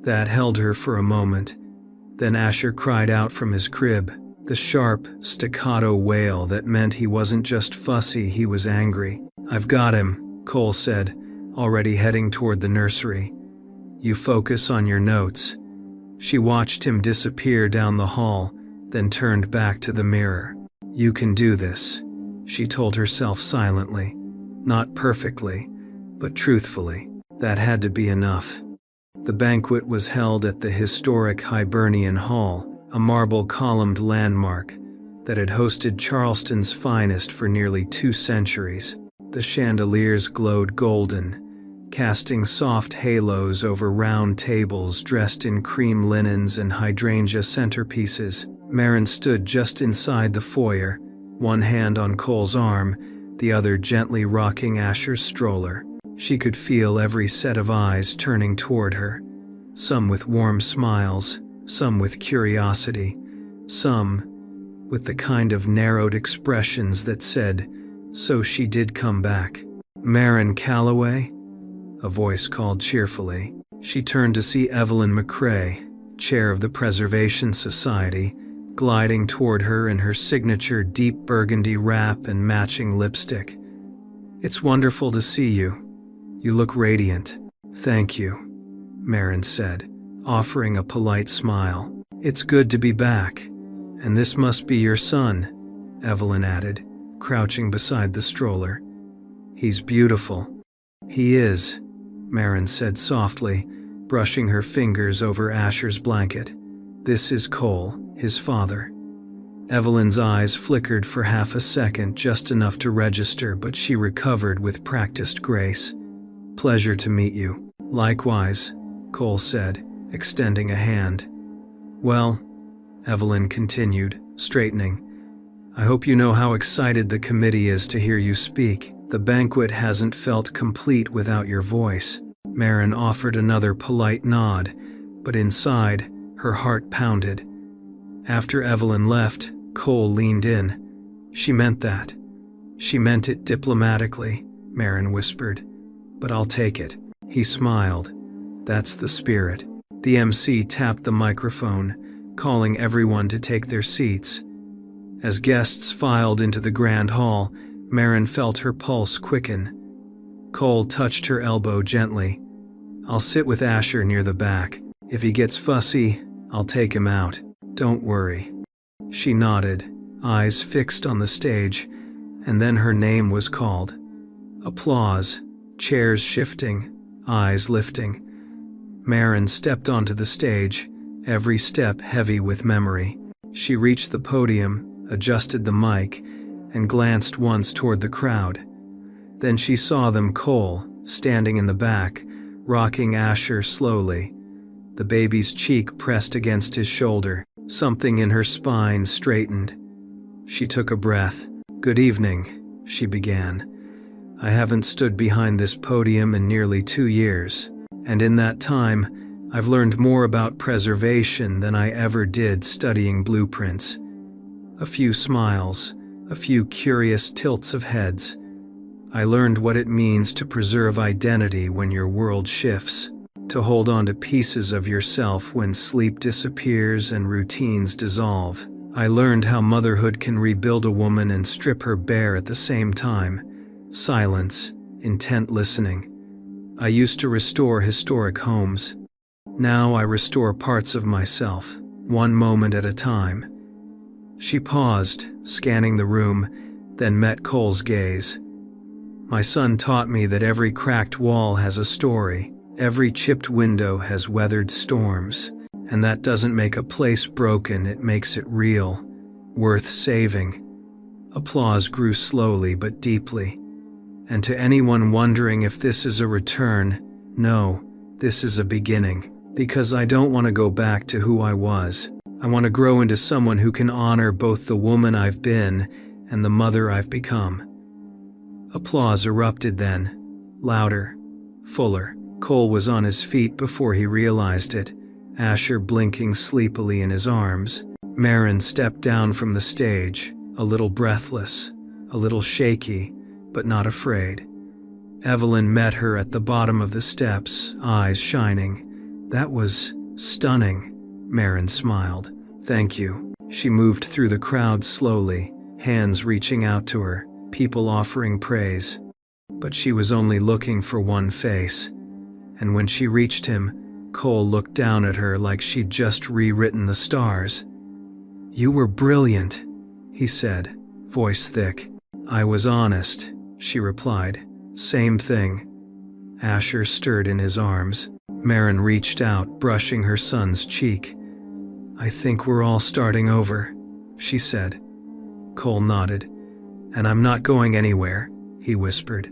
That held her for a moment. Then Asher cried out from his crib, the sharp, staccato wail that meant he wasn't just fussy, he was angry. "I've got him," Cole said, already heading toward the nursery. "You focus on your notes." She watched him disappear down the hall, then turned back to the mirror. "You can do this," she told herself silently. Not perfectly, but truthfully. That had to be enough. The banquet was held at the historic Hibernian Hall, a marble-columned landmark that had hosted Charleston's finest for nearly 2 centuries. The chandeliers glowed golden, casting soft halos over round tables dressed in cream linens and hydrangea centerpieces. Marin stood just inside the foyer, one hand on Cole's arm, the other gently rocking Asher's stroller. She could feel every set of eyes turning toward her, some with warm smiles, some with curiosity, some with the kind of narrowed expressions that said, "So she did come back." "Marin Calloway?" a voice called cheerfully. She turned to see Evelyn McCrae, chair of the Preservation Society, gliding toward her in her signature deep burgundy wrap and matching lipstick. "It's wonderful to see you. You look radiant." "Thank you," Marin said, offering a polite smile. "It's good to be back. And this must be your son," Evelyn added, crouching beside the stroller. "He's beautiful." "He is," Marin said softly, brushing her fingers over Asher's blanket. "This is Cole, his father." Evelyn's eyes flickered for half a second, just enough to register, but she recovered with practiced grace. "Pleasure to meet you." "Likewise," Cole said, extending a hand. "Well," Evelyn continued, straightening, "I hope you know how excited the committee is to hear you speak. The banquet hasn't felt complete without your voice." Marin offered another polite nod, but inside, her heart pounded. After Evelyn left, Cole leaned in. "She meant that." "She meant it diplomatically," Marin whispered. "But I'll take it." He smiled. "That's the spirit." The MC tapped the microphone, calling everyone to take their seats. As guests filed into the grand hall, Marin felt her pulse quicken. Cole touched her elbow gently. "I'll sit with Asher near the back. If he gets fussy, I'll take him out. Don't worry." She nodded, eyes fixed on the stage, and then her name was called. Applause, chairs shifting, eyes lifting. Marin stepped onto the stage, every step heavy with memory. She reached the podium, adjusted the mic, and glanced once toward the crowd. Then she saw them. Cole, standing in the back, rocking Asher slowly, the baby's cheek pressed against his shoulder. Something in her spine straightened. She took a breath. "Good evening," she began. "I haven't stood behind this podium in nearly 2 years, and in that time, I've learned more about preservation than I ever did studying blueprints." A few smiles, a few curious tilts of heads. "I learned what it means to preserve identity when your world shifts, to hold on to pieces of yourself when sleep disappears and routines dissolve. I learned how motherhood can rebuild a woman and strip her bare at the same time." Silence, intent listening. "I used to restore historic homes. Now I restore parts of myself, one moment at a time." She paused, scanning the room, then met Cole's gaze. "My son taught me that every cracked wall has a story, every chipped window has weathered storms, and that doesn't make a place broken, it makes it real, worth saving." Applause grew slowly but deeply. "And to anyone wondering if this is a return, no, this is a beginning. Because I don't want to go back to who I was. I want to grow into someone who can honor both the woman I've been and the mother I've become." Applause erupted then, louder, fuller. Cole was on his feet before he realized it, Asher blinking sleepily in his arms. Marin stepped down from the stage, a little breathless, a little shaky, but not afraid. Evelyn met her at the bottom of the steps, eyes shining. "That was stunning," Marin smiled. "Thank you." She moved through the crowd slowly, hands reaching out to her, people offering praise. But she was only looking for one face. And when she reached him, Cole looked down at her like she'd just rewritten the stars. "You were brilliant," he said, voice thick. "I was honest," she replied. "Same thing." Asher stirred in his arms. Marin reached out, brushing her son's cheek. "I think we're all starting over," she said. Cole nodded. "And I'm not going anywhere," he whispered.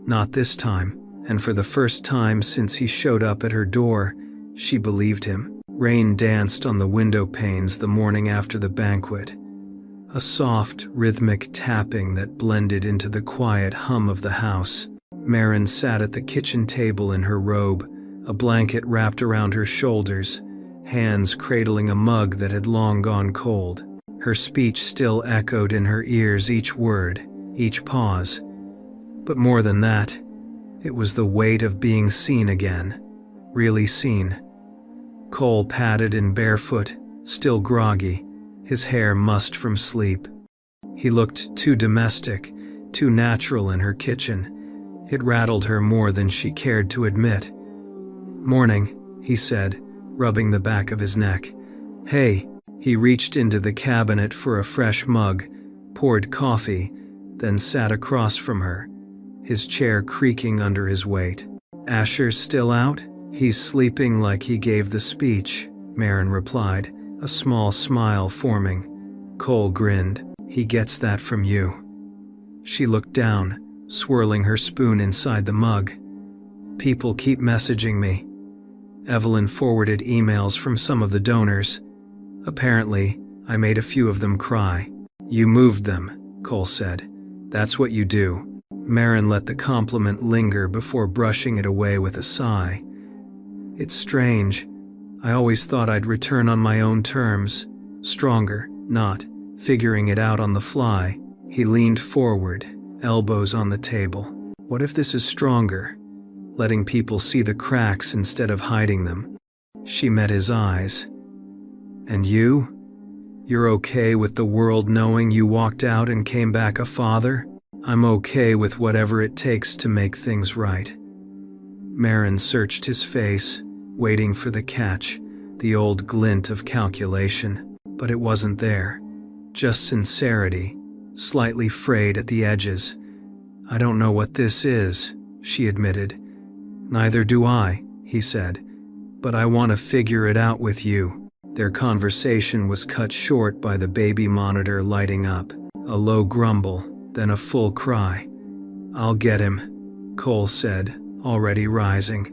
"Not this time." And for the first time since he showed up at her door, she believed him. Rain danced on the window panes the morning after the banquet. A soft, rhythmic tapping that blended into the quiet hum of the house. Marin sat at the kitchen table in her robe, a blanket wrapped around her shoulders, hands cradling a mug that had long gone cold. Her speech still echoed in her ears, each word, each pause. But more than that, it was the weight of being seen again, really seen. Cole padded in barefoot, still groggy, his hair mussed from sleep. He looked too domestic, too natural in her kitchen. It rattled her more than she cared to admit. "Morning," he said, rubbing the back of his neck. "Hey." He reached into the cabinet for a fresh mug, poured coffee, then sat across from her, his chair creaking under his weight. "Asher's still out? He's sleeping like he gave the speech," Marin replied, a small smile forming. Cole grinned. "He gets that from you." She looked down, swirling her spoon inside the mug. "People keep messaging me." Evelyn forwarded emails from some of the donors. "Apparently, I made a few of them cry." "You moved them," Cole said. "That's what you do." Marin let the compliment linger before brushing it away with a sigh. "It's strange. I always thought I'd return on my own terms, stronger, not figuring it out on the fly." He leaned forward, elbows on the table. "What if this is stronger? Letting people see the cracks instead of hiding them." She met his eyes. "And you? You're okay with the world knowing you walked out and came back a father?" "I'm okay with whatever it takes to make things right." Marin searched his face, waiting for the catch, the old glint of calculation. But it wasn't there. Just sincerity, slightly frayed at the edges. "I don't know what this is," she admitted. "Neither do I," he said. "But I want to figure it out with you." Their conversation was cut short by the baby monitor lighting up. A low grumble, then a full cry. "I'll get him," Cole said, already rising.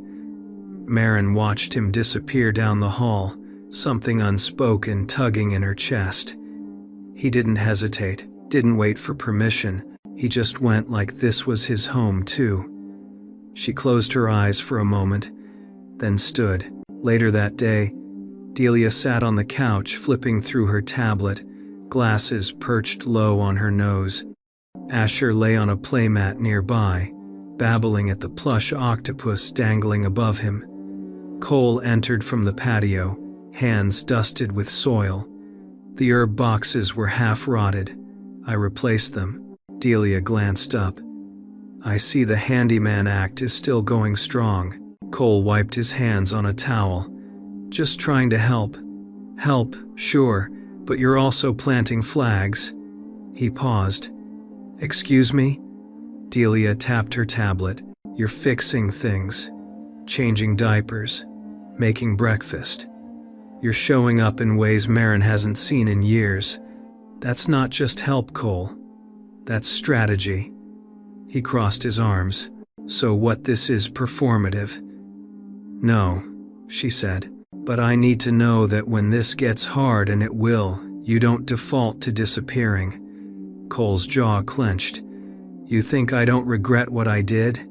Marin watched him disappear down the hall, something unspoken tugging in her chest. He didn't hesitate, didn't wait for permission. He just went like this was his home too. She closed her eyes for a moment, then stood. Later that day, Delia sat on the couch flipping through her tablet, glasses perched low on her nose. Asher lay on a playmat nearby, babbling at the plush octopus dangling above him. Cole entered from the patio, hands dusted with soil. The herb boxes were half rotted. I replaced them. Delia glanced up. I see the handyman act is still going strong. Cole wiped his hands on a towel. Just trying to help. Help, sure, but you're also planting flags. He paused. Excuse me? Delia tapped her tablet. You're fixing things. Changing diapers. Making breakfast. You're showing up in ways Marin hasn't seen in years. That's not just help, Cole. That's strategy. He crossed his arms. So what, this is performative? No, she said. But I need to know that when this gets hard, and it will, you don't default to disappearing. Cole's jaw clenched. You think I don't regret what I did?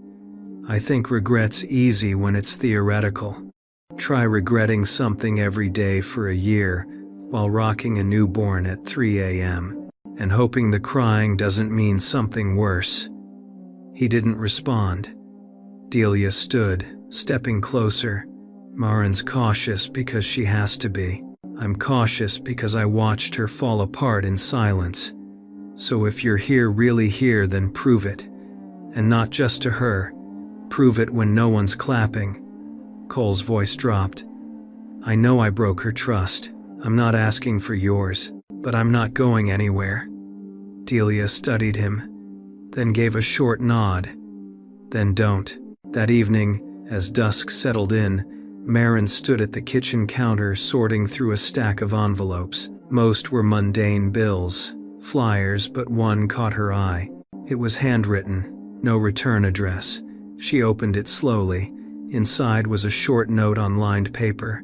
I think regret's easy when it's theoretical. Try regretting something every day for a year while rocking a newborn at 3 a.m. and hoping the crying doesn't mean something worse. He didn't respond. Delia stood, stepping closer. Marin's cautious because she has to be. I'm cautious because I watched her fall apart in silence. So if you're here, really here, then prove it. And not just to her. Prove it when no one's clapping. Cole's voice dropped. I know I broke her trust. I'm not asking for yours, but I'm not going anywhere. Delia studied him, then gave a short nod. Then don't. That evening, as dusk settled in, Marin stood at the kitchen counter sorting through a stack of envelopes. Most were mundane bills, flyers, but one caught her eye. It was handwritten, no return address. She opened it slowly. Inside was a short note on lined paper.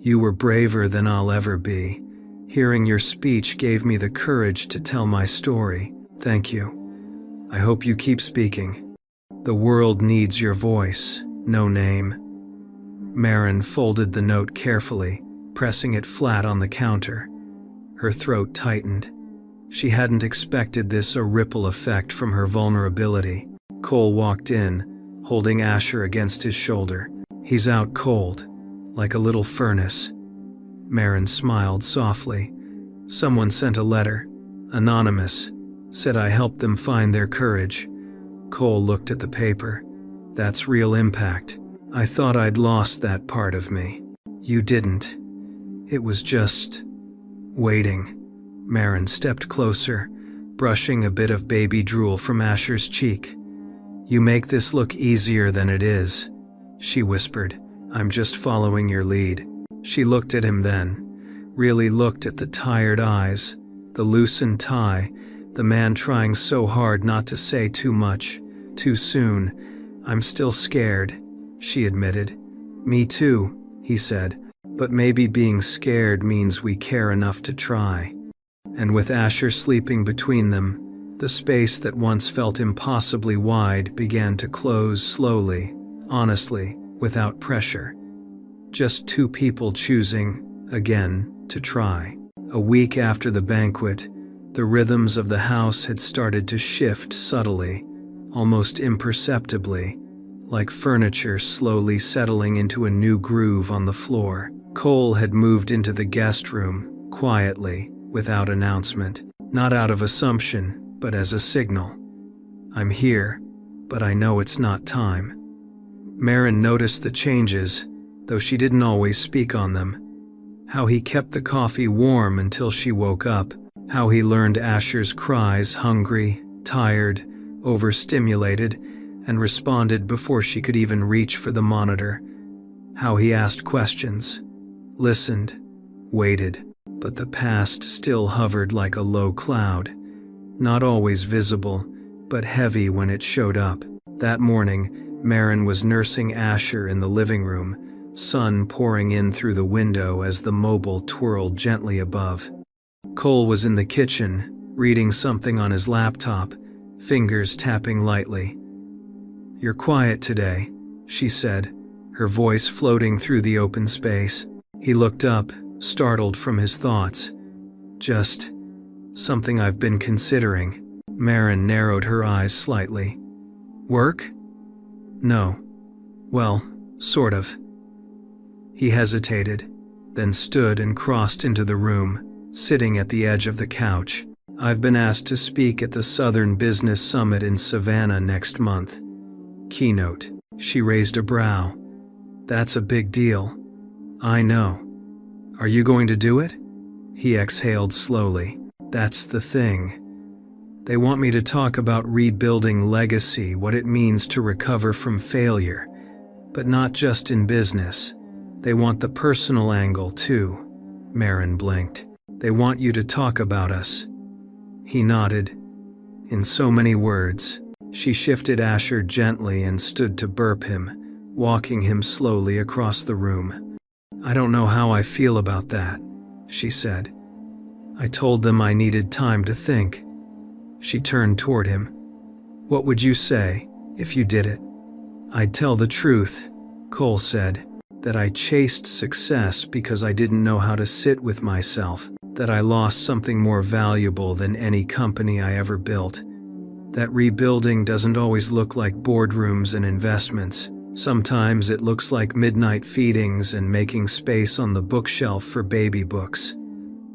You were braver than I'll ever be. Hearing your speech gave me the courage to tell my story. Thank you. I hope you keep speaking. The world needs your voice. No name. Marin folded the note carefully, pressing it flat on the counter. Her throat tightened. She hadn't expected this, a ripple effect from her vulnerability. Cole walked in, holding Asher against his shoulder. He's out cold, like a little furnace. Marin smiled softly. Someone sent a letter, anonymous, said I helped them find their courage. Cole looked at the paper. That's real impact. I thought I'd lost that part of me. You didn't. It was just waiting. Marin stepped closer, brushing a bit of baby drool from Asher's cheek. You make this look easier than it is, she whispered. I'm just following your lead. She looked at him then, really looked at the tired eyes, the loosened tie, the man trying so hard not to say too much, too soon. I'm still scared, she admitted. Me too, he said, but maybe being scared means we care enough to try. And with Asher sleeping between them, the space that once felt impossibly wide began to close slowly, honestly, without pressure. Just two people choosing, again, to try. A week after the banquet, the rhythms of the house had started to shift subtly, almost imperceptibly, like furniture slowly settling into a new groove on the floor. Cole had moved into the guest room, quietly, without announcement, not out of assumption, but as a signal. I'm here, but I know it's not time. Marin noticed the changes, though she didn't always speak on them. How he kept the coffee warm until she woke up, how he learned Asher's cries, hungry, tired, overstimulated, and responded before she could even reach for the monitor. How he asked questions, listened, waited, but the past still hovered like a low cloud. Not always visible, but heavy when it showed up. That morning, Marin was nursing Asher in the living room, sun pouring in through the window as the mobile twirled gently above. Cole was in the kitchen, reading something on his laptop, fingers tapping lightly. "You're quiet today," she said, her voice floating through the open space. He looked up, startled from his thoughts. "Just something I've been considering." Marin narrowed her eyes slightly. "Work?" "No. Well, sort of." He hesitated, then stood and crossed into the room, sitting at the edge of the couch. "I've been asked to speak at the Southern Business Summit in Savannah next month." Keynote. She raised a brow. "That's a big deal." "I know. Are you going to do it?" He exhaled slowly. "That's the thing. They want me to talk about rebuilding legacy, what it means to recover from failure. But not just in business. They want the personal angle too." Marin blinked. "They want you to talk about us." He nodded. "In so many words." She shifted Asher gently and stood to burp him, walking him slowly across the room. "I don't know how I feel about that," she said. "I told them I needed time to think." She turned toward him. "What would you say, if you did it?" "I'd tell the truth," Cole said, "that I chased success because I didn't know how to sit with myself, that I lost something more valuable than any company I ever built. That rebuilding doesn't always look like boardrooms and investments. Sometimes it looks like midnight feedings and making space on the bookshelf for baby books."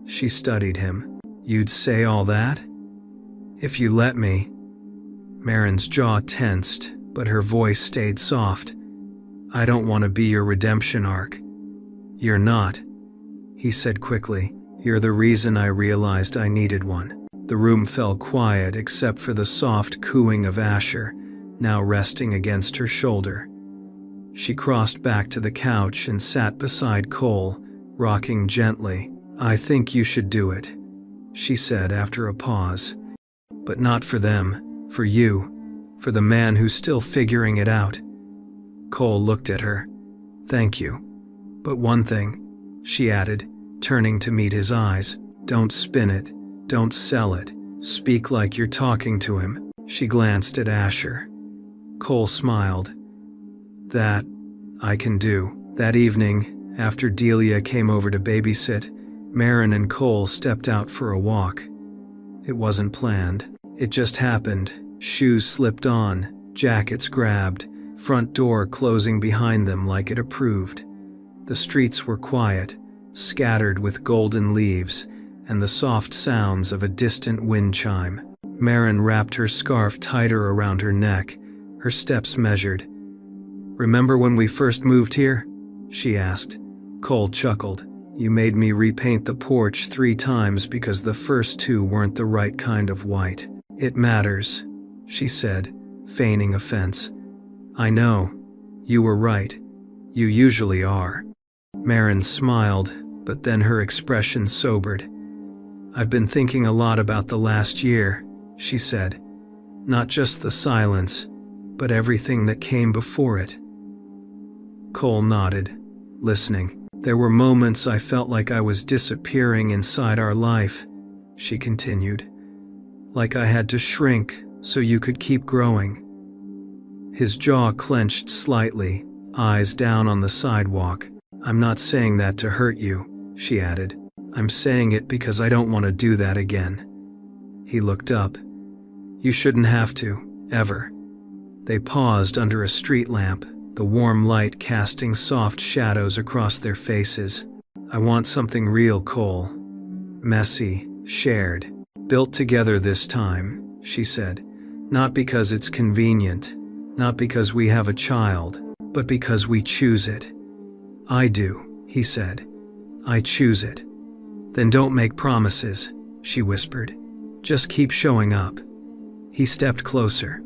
She studied him. "You'd say all that?" "If you let me." Marin's jaw tensed, but her voice stayed soft. "I don't want to be your redemption arc." "You're not," he said quickly. "You're the reason I realized I needed one." The room fell quiet except for the soft cooing of Asher, now resting against her shoulder. She crossed back to the couch and sat beside Cole, rocking gently. "I think you should do it," she said after a pause. "But not for them, for you, for the man who's still figuring it out." Cole looked at her. "Thank you. But one thing," she added, turning to meet his eyes. "Don't spin it. Don't sell it. Speak like you're talking to him." She glanced at Asher. Cole smiled. "That I can do." That evening, after Delia came over to babysit, Marin and Cole stepped out for a walk. It wasn't planned. It just happened. Shoes slipped on, jackets grabbed, front door closing behind them like it approved. The streets were quiet, scattered with golden leaves, and the soft sounds of a distant wind chime. Marin wrapped her scarf tighter around her neck, her steps measured. "Remember when we first moved here?" she asked. Cole chuckled. "You made me repaint the porch 3 times because the first 2 weren't the right kind of white." "It matters," she said, feigning offense. "I know. You were right. You usually are." Marin smiled, but then her expression sobered. "I've been thinking a lot about the last year," she said. "Not just the silence, but everything that came before it." Cole nodded, listening. "There were moments I felt like I was disappearing inside our life," she continued. "Like I had to shrink so you could keep growing." His jaw clenched slightly, eyes down on the sidewalk. "I'm not saying that to hurt you," she added. "I'm saying it because I don't want to do that again." He looked up. "You shouldn't have to, ever." They paused under a street lamp, the warm light casting soft shadows across their faces. "I want something real, Cole. Messy, shared. Built together this time," she said. "Not because it's convenient, not because we have a child, but because we choose it." "I do," he said. "I choose it." "Then don't make promises," she whispered. "Just keep showing up." He stepped closer.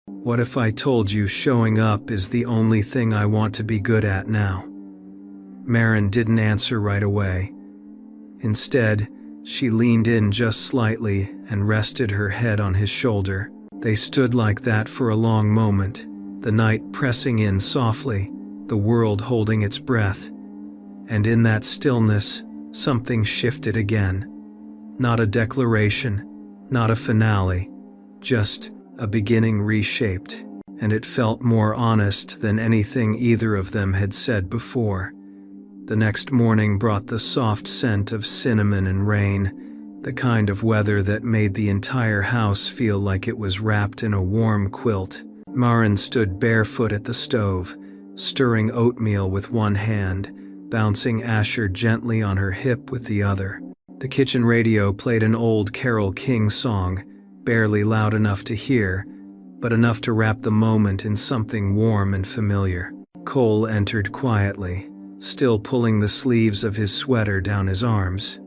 "What if I told you showing up is the only thing I want to be good at now?" Marin didn't answer right away. Instead, she leaned in just slightly and rested her head on his shoulder. They stood like that for a long moment, the night pressing in softly, the world holding its breath. And in that stillness, something shifted again. Not a declaration, not a finale, just a beginning reshaped, and it felt more honest than anything either of them had said before. The next morning brought the soft scent of cinnamon and rain, the kind of weather that made the entire house feel like it was wrapped in a warm quilt. Maren stood barefoot at the stove, stirring oatmeal with one hand, bouncing Asher gently on her hip with the other. The kitchen radio played an old Carole King song, barely loud enough to hear, but enough to wrap the moment in something warm and familiar. Cole entered quietly, still pulling the sleeves of his sweater down his arms.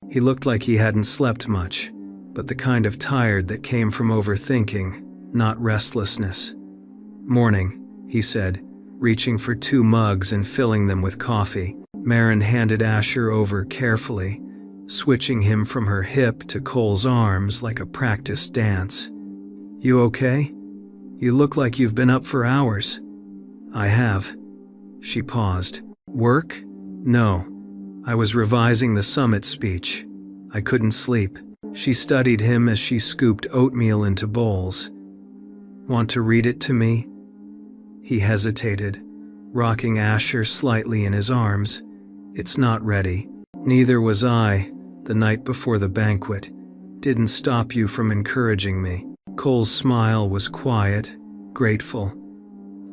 He looked like he hadn't slept much, but the kind of tired that came from overthinking, not restlessness. "Morning," he said, reaching for 2 mugs and filling them with coffee. Maren handed Asher over carefully, switching him from her hip to Cole's arms like a practiced dance. "You okay? You look like you've been up for hours." "I have." She paused. "Work?" "No. I was revising the summit speech. I couldn't sleep." She studied him as she scooped oatmeal into bowls. "Want to read it to me?" He hesitated, rocking Asher slightly in his arms. "It's not ready." "Neither was I, the night before the banquet. Didn't stop you from encouraging me." Cole's smile was quiet, grateful.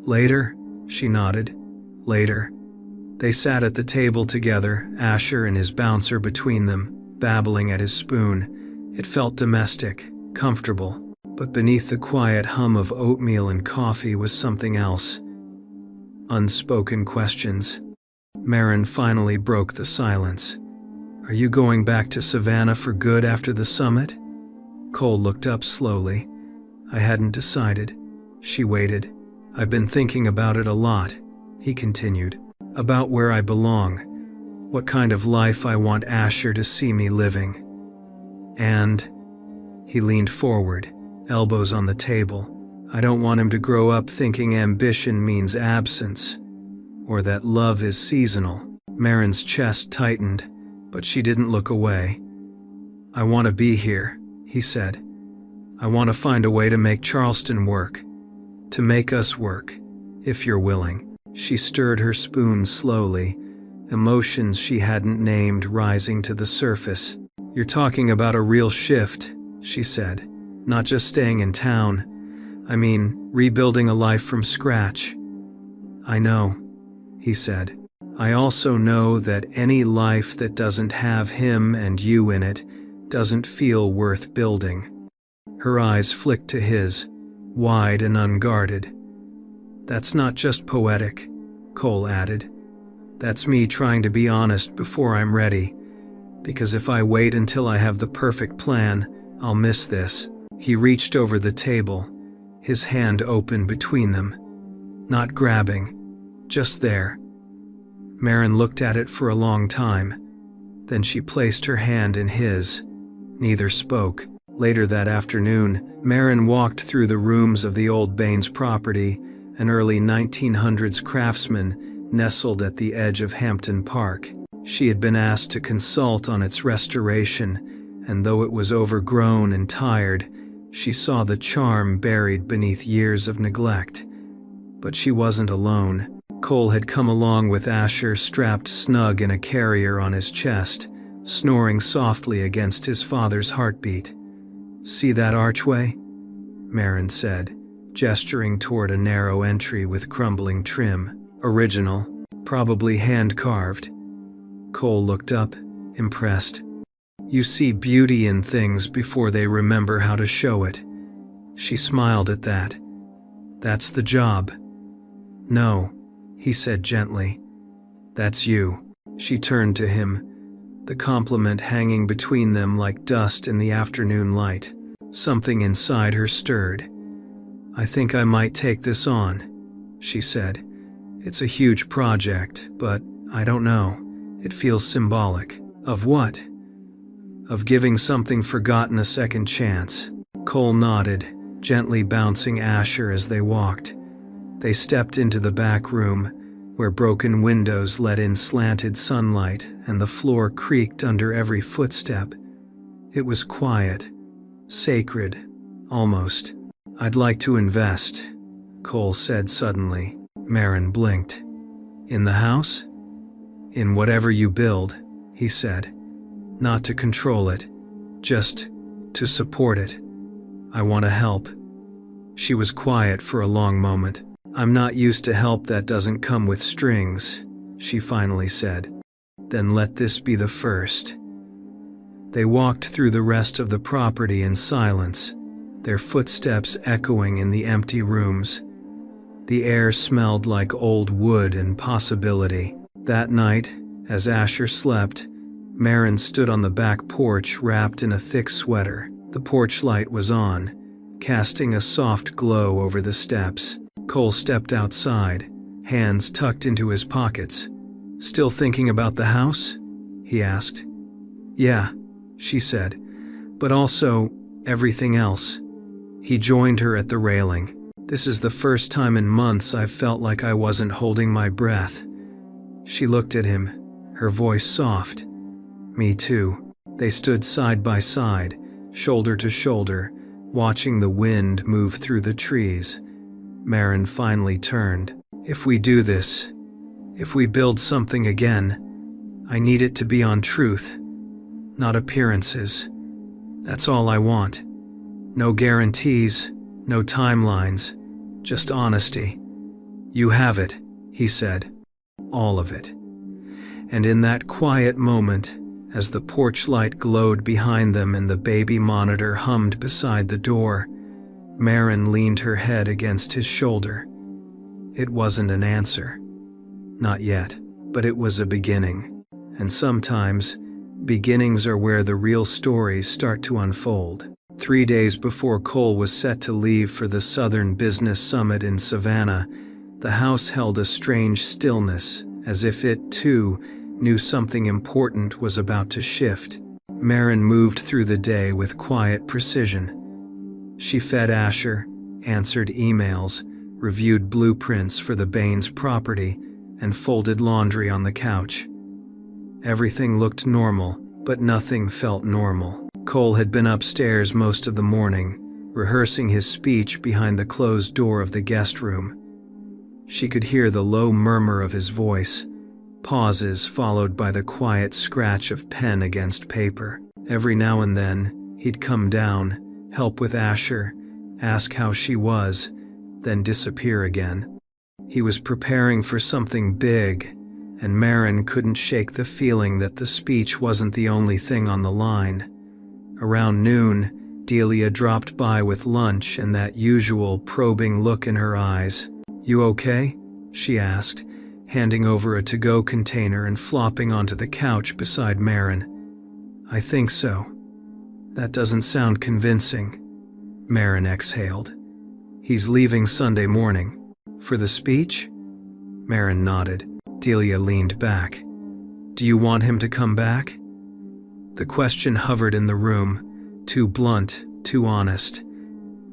"Later?" she nodded. "Later." They sat at the table together, Asher and his bouncer between them, babbling at his spoon. It felt domestic, comfortable, but beneath the quiet hum of oatmeal and coffee was something else. Unspoken questions. Maren finally broke the silence. "Are you going back to Savannah for good after the summit?" Cole looked up slowly. "I hadn't decided." She waited. "I've been thinking about it a lot," he continued. "About where I belong, what kind of life I want Asher to see me living. And," he leaned forward, elbows on the table, "I don't want him to grow up thinking ambition means absence, or that love is seasonal." Maren's chest tightened, but she didn't look away. "I want to be here," he said. "I want to find a way to make Charleston work. To make us work, if you're willing." She stirred her spoon slowly, emotions she hadn't named rising to the surface. "You're talking about a real shift," she said. "Not just staying in town. I mean, rebuilding a life from scratch." "I know," he said. "I also know that any life that doesn't have him and you in it doesn't feel worth building." Her eyes flicked to his, wide and unguarded. "That's not just poetic," Cole added. "That's me trying to be honest before I'm ready. Because if I wait until I have the perfect plan, I'll miss this." He reached over the table, his hand open between them. Not grabbing, just there. Maren looked at it for a long time. Then she placed her hand in his. Neither spoke. Later that afternoon, Maren walked through the rooms of the old Baines property, an early 1900s craftsman nestled at the edge of Hampton Park. She had been asked to consult on its restoration, and though it was overgrown and tired, she saw the charm buried beneath years of neglect. But she wasn't alone. Cole had come along with Asher strapped snug in a carrier on his chest, snoring softly against his father's heartbeat. "See that archway?" Maren said, gesturing toward a narrow entry with crumbling trim. "Original, probably hand-carved." Cole looked up, impressed. "You see beauty in things before they remember how to show it." She smiled at that. "That's the job." "No," he said gently. "That's you." She turned to him, the compliment hanging between them like dust in the afternoon light. Something inside her stirred. "I think I might take this on," she said. "It's a huge project, but I don't know. It feels symbolic." "Of what?" "Of giving something forgotten a second chance." Cole nodded, gently bouncing Asher as they walked. They stepped into the back room, where broken windows let in slanted sunlight and the floor creaked under every footstep. It was quiet, sacred, almost. "I'd like to invest," Cole said suddenly. Marin blinked. "In the house?" "In whatever you build," he said. "Not to control it, just to support it. I want to help." She was quiet for a long moment. "I'm not used to help that doesn't come with strings," she finally said. "Then let this be the first." They walked through the rest of the property in silence, their footsteps echoing in the empty rooms. The air smelled like old wood and possibility. That night, as Asher slept, Marin stood on the back porch wrapped in a thick sweater. The porch light was on, casting a soft glow over the steps. Cole stepped outside, hands tucked into his pockets. "Still thinking about the house?" he asked. "Yeah," she said, "but also everything else." He joined her at the railing. "This is the first time in months I've felt like I wasn't holding my breath." She looked at him, her voice soft. "Me too." They stood side by side, shoulder to shoulder, watching the wind move through the trees. Marin finally turned. "If we do this, if we build something again, I need it to be on truth, not appearances. That's all I want. No guarantees, no timelines, just honesty." "You have it," he said. "All of it." And in that quiet moment, as the porch light glowed behind them and the baby monitor hummed beside the door, Marin leaned her head against his shoulder. It wasn't an answer. Not yet, but it was a beginning. And sometimes, beginnings are where the real stories start to unfold. 3 days before Cole was set to leave for the Southern Business Summit in Savannah, the house held a strange stillness, as if it, too, knew something important was about to shift. Marin moved through the day with quiet precision. She fed Asher, answered emails, reviewed blueprints for the Baines property, and folded laundry on the couch. Everything looked normal, but nothing felt normal. Cole had been upstairs most of the morning, rehearsing his speech behind the closed door of the guest room. She could hear the low murmur of his voice, pauses followed by the quiet scratch of pen against paper. Every now and then, he'd come down, help with Asher, ask how she was, then disappear again. He was preparing for something big, and Marin couldn't shake the feeling that the speech wasn't the only thing on the line. Around noon, Delia dropped by with lunch and that usual probing look in her eyes. "You okay?" she asked, handing over a to-go container and flopping onto the couch beside Marin. "I think so." "That doesn't sound convincing." Marin exhaled. "He's leaving Sunday morning." "For the speech?" Marin nodded. Delia leaned back. "Do you want him to come back?" The question hovered in the room, too blunt, too honest.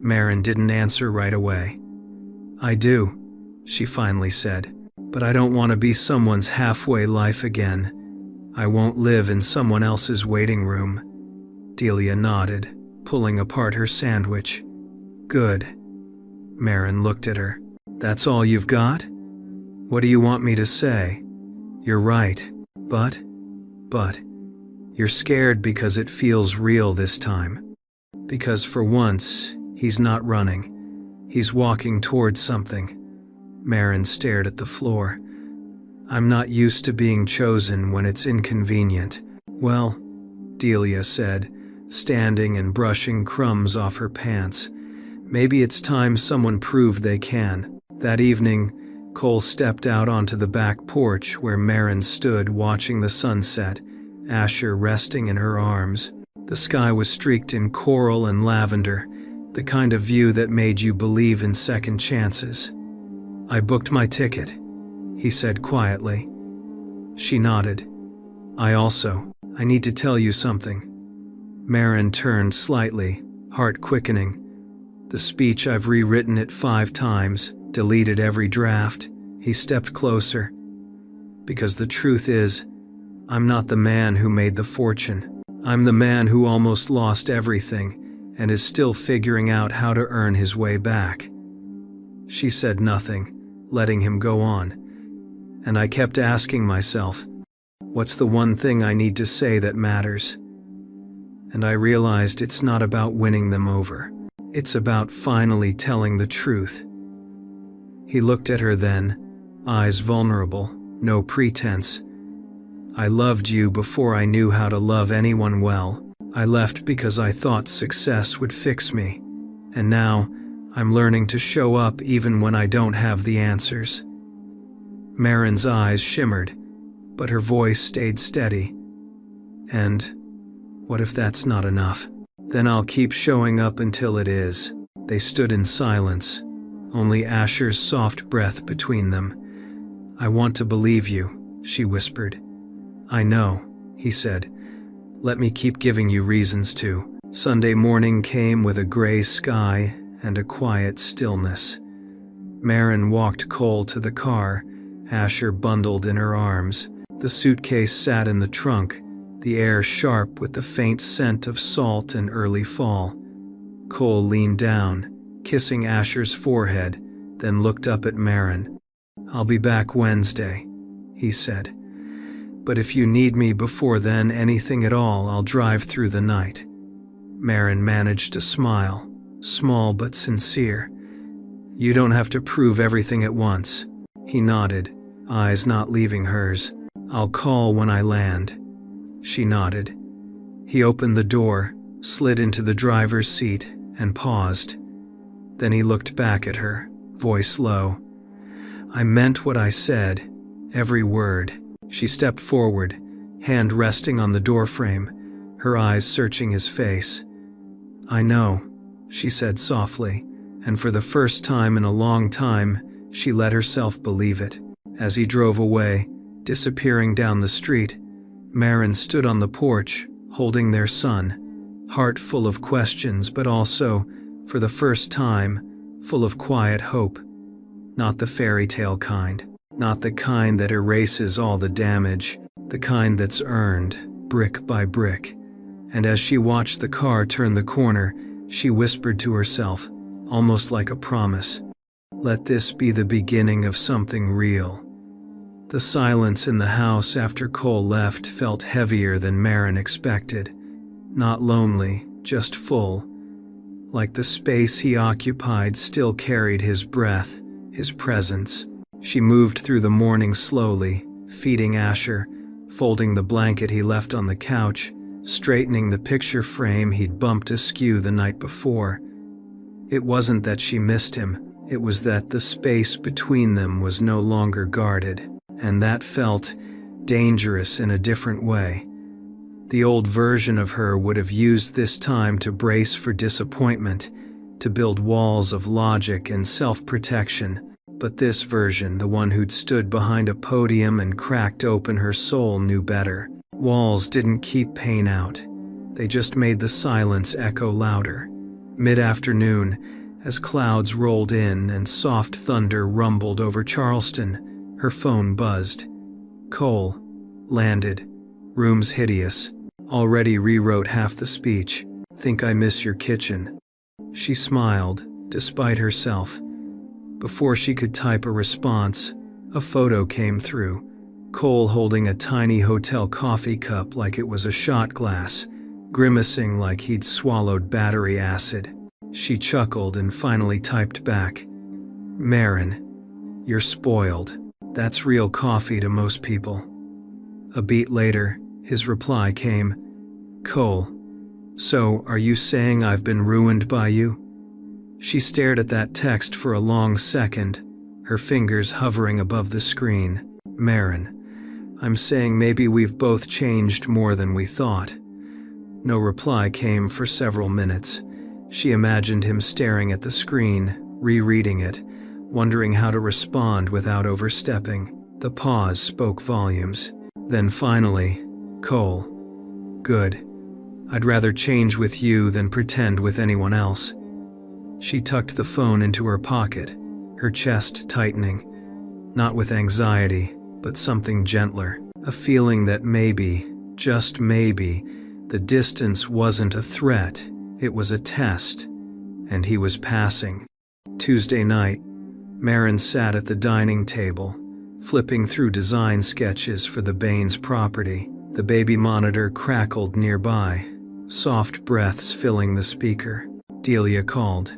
Marin didn't answer right away. "I do," she finally said. "But I don't want to be someone's halfway life again. I won't live in someone else's waiting room." Delia nodded, pulling apart her sandwich. "Good." Marin looked at her. "That's all you've got? What do you want me to say?" "You're right, but, you're scared because it feels real this time. Because for once, he's not running. He's walking towards something." Marin stared at the floor. "I'm not used to being chosen when it's inconvenient." "Well," Delia said, standing and brushing crumbs off her pants, "maybe it's time someone proved they can." That evening, Cole stepped out onto the back porch where Marin stood watching the sunset, Asher resting in her arms. The sky was streaked in coral and lavender, the kind of view that made you believe in second chances. "I booked my ticket," he said quietly. She nodded. I need to tell you something." Marin turned slightly, heart quickening. "The speech, I've rewritten it 5 times, deleted every draft," He stepped closer. Because the truth is, I'm not the man who made the fortune. I'm the man who almost lost everything and is still figuring out how to earn his way back. She said nothing, letting him go on. And I kept asking myself, what's the one thing I need to say that matters? And I realized it's not about winning them over. It's about finally telling the truth. He looked at her then, eyes vulnerable, no pretense. I loved you before I knew how to love anyone well. I left because I thought success would fix me. And now, I'm learning to show up even when I don't have the answers. Marin's eyes shimmered, but her voice stayed steady. And what if that's not enough? Then I'll keep showing up until it is. They stood in silence, only Asher's soft breath between them. I want to believe you, she whispered. I know, he said. Let me keep giving you reasons to. Sunday morning came with a gray sky and a quiet stillness. Marin walked Cole to the car, Asher bundled in her arms. The suitcase sat in the trunk, the air sharp with the faint scent of salt and early fall. Cole leaned down, kissing Asher's forehead, then looked up at Marin. I'll be back Wednesday, he said. But if you need me before then, anything at all, I'll drive through the night. Marin managed a smile, small but sincere. You don't have to prove everything at once. He nodded, eyes not leaving hers. I'll call when I land. She nodded. He opened the door, slid into the driver's seat, and paused. Then he looked back at her, voice low. I meant what I said, every word. She stepped forward, hand resting on the doorframe, her eyes searching his face. I know, she said softly, and for the first time in a long time, she let herself believe it. As he drove away, disappearing down the street, Marin stood on the porch, holding their son, heart full of questions, but also, for the first time, full of quiet hope. Not the fairy tale kind, not the kind that erases all the damage, the kind that's earned, brick by brick. And as she watched the car turn the corner, she whispered to herself, almost like a promise, let this be the beginning of something real. The silence in the house after Cole left felt heavier than Marin expected. Not lonely, just full. Like the space he occupied still carried his breath, his presence. She moved through the morning slowly, feeding Asher, folding the blanket he left on the couch, straightening the picture frame he'd bumped askew the night before. It wasn't that she missed him, it was that the space between them was no longer guarded, and that felt dangerous in a different way. The old version of her would have used this time to brace for disappointment, to build walls of logic and self-protection. But this version, the one who'd stood behind a podium and cracked open her soul, knew better. Walls didn't keep pain out. They just made the silence echo louder. Mid-afternoon, as clouds rolled in and soft thunder rumbled over Charleston, her phone buzzed. Cole. Landed. Room's hideous. Already rewrote half the speech. Think I miss your kitchen. She smiled, despite herself. Before she could type a response, a photo came through. Cole holding a tiny hotel coffee cup like it was a shot glass, grimacing like he'd swallowed battery acid. She chuckled and finally typed back, Marin, you're spoiled. That's real coffee to most people. A beat later, his reply came, Cole, so are you saying I've been ruined by you? She stared at that text for a long second, her fingers hovering above the screen. Marin, I'm saying maybe we've both changed more than we thought. No reply came for several minutes. She imagined him staring at the screen, rereading it, wondering how to respond without overstepping. The pause spoke volumes. Then finally, Cole. Good. I'd rather change with you than pretend with anyone else. She tucked the phone into her pocket, her chest tightening. Not with anxiety, but something gentler. A feeling that maybe, just maybe, the distance wasn't a threat, it was a test, and he was passing. Tuesday night, Marin sat at the dining table, flipping through design sketches for the Baines property. The baby monitor crackled nearby, soft breaths filling the speaker. Delia called.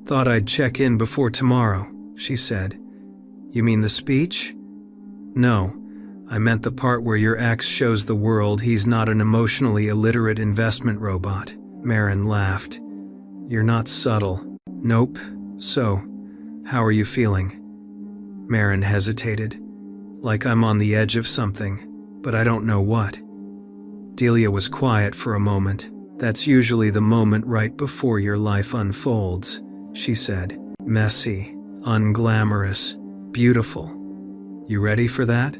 "Thought I'd check in before tomorrow," she said. "You mean the speech?" "No, I meant the part where your ex shows the world he's not an emotionally illiterate investment robot." Marin laughed. "You're not subtle." "Nope. So, how are you feeling?" Marin hesitated. "Like I'm on the edge of something, but I don't know what." Delia was quiet for a moment. "That's usually the moment right before your life unfolds," she said. "Messy, unglamorous, beautiful. You ready for that?"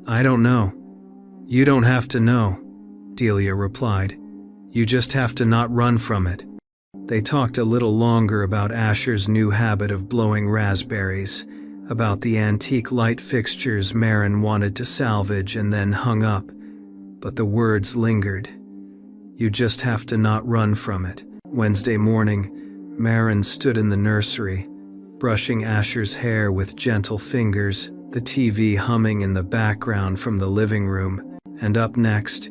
"I don't know." "You don't have to know," Delia replied. "You just have to not run from it." They talked a little longer about Asher's new habit of blowing raspberries, about the antique light fixtures Marin wanted to salvage and then hung up, but the words lingered. You just have to not run from it. Wednesday morning, Marin stood in the nursery, brushing Asher's hair with gentle fingers, the TV humming in the background from the living room, and up next,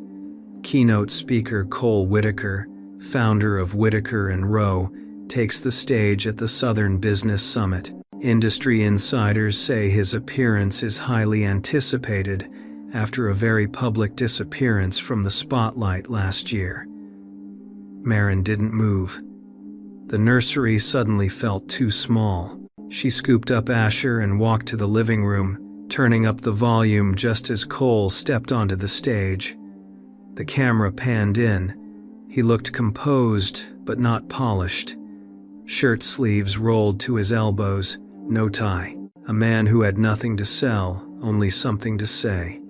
keynote speaker Cole Whitaker, founder of Whitaker & Rowe, takes the stage at the Southern Business Summit. Industry insiders say his appearance is highly anticipated after a very public disappearance from the spotlight last year. Marin didn't move. The nursery suddenly felt too small. She scooped up Asher and walked to the living room, turning up the volume just as Cole stepped onto the stage. The camera panned in. He looked composed, but not polished. Shirt sleeves rolled to his elbows, no tie. A man who had nothing to sell, only something to say.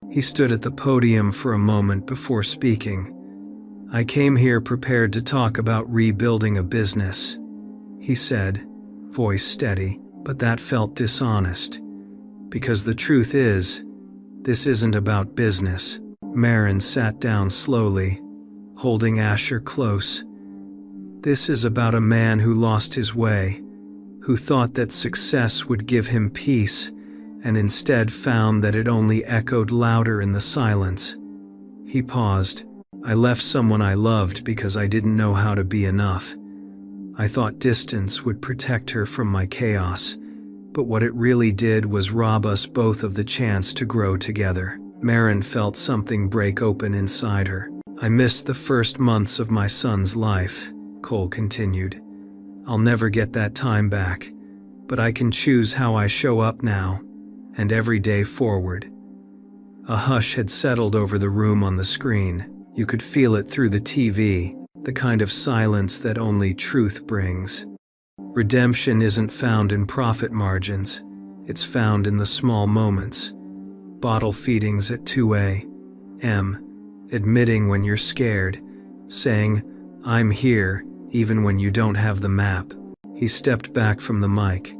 He stood at the podium for a moment before speaking. "I came here prepared to talk about rebuilding a business," he said, voice steady, but that felt dishonest. "Because the truth is, this isn't about business." Marin sat down slowly, holding Asher close. "This is about a man who lost his way, who thought that success would give him peace, and instead found that it only echoed louder in the silence." He paused. "I left someone I loved because I didn't know how to be enough. I thought distance would protect her from my chaos, but what it really did was rob us both of the chance to grow together." Marin felt something break open inside her. "I missed the first months of my son's life," Cole continued. "I'll never get that time back, but I can choose how I show up now, and every day forward." A hush had settled over the room on the screen. You could feel it through the TV, the kind of silence that only truth brings. Redemption isn't found in profit margins, it's found in the small moments. Bottle feedings at 2 a.m., admitting when you're scared, saying, "I'm here," even when you don't have the map. He stepped back from the mic.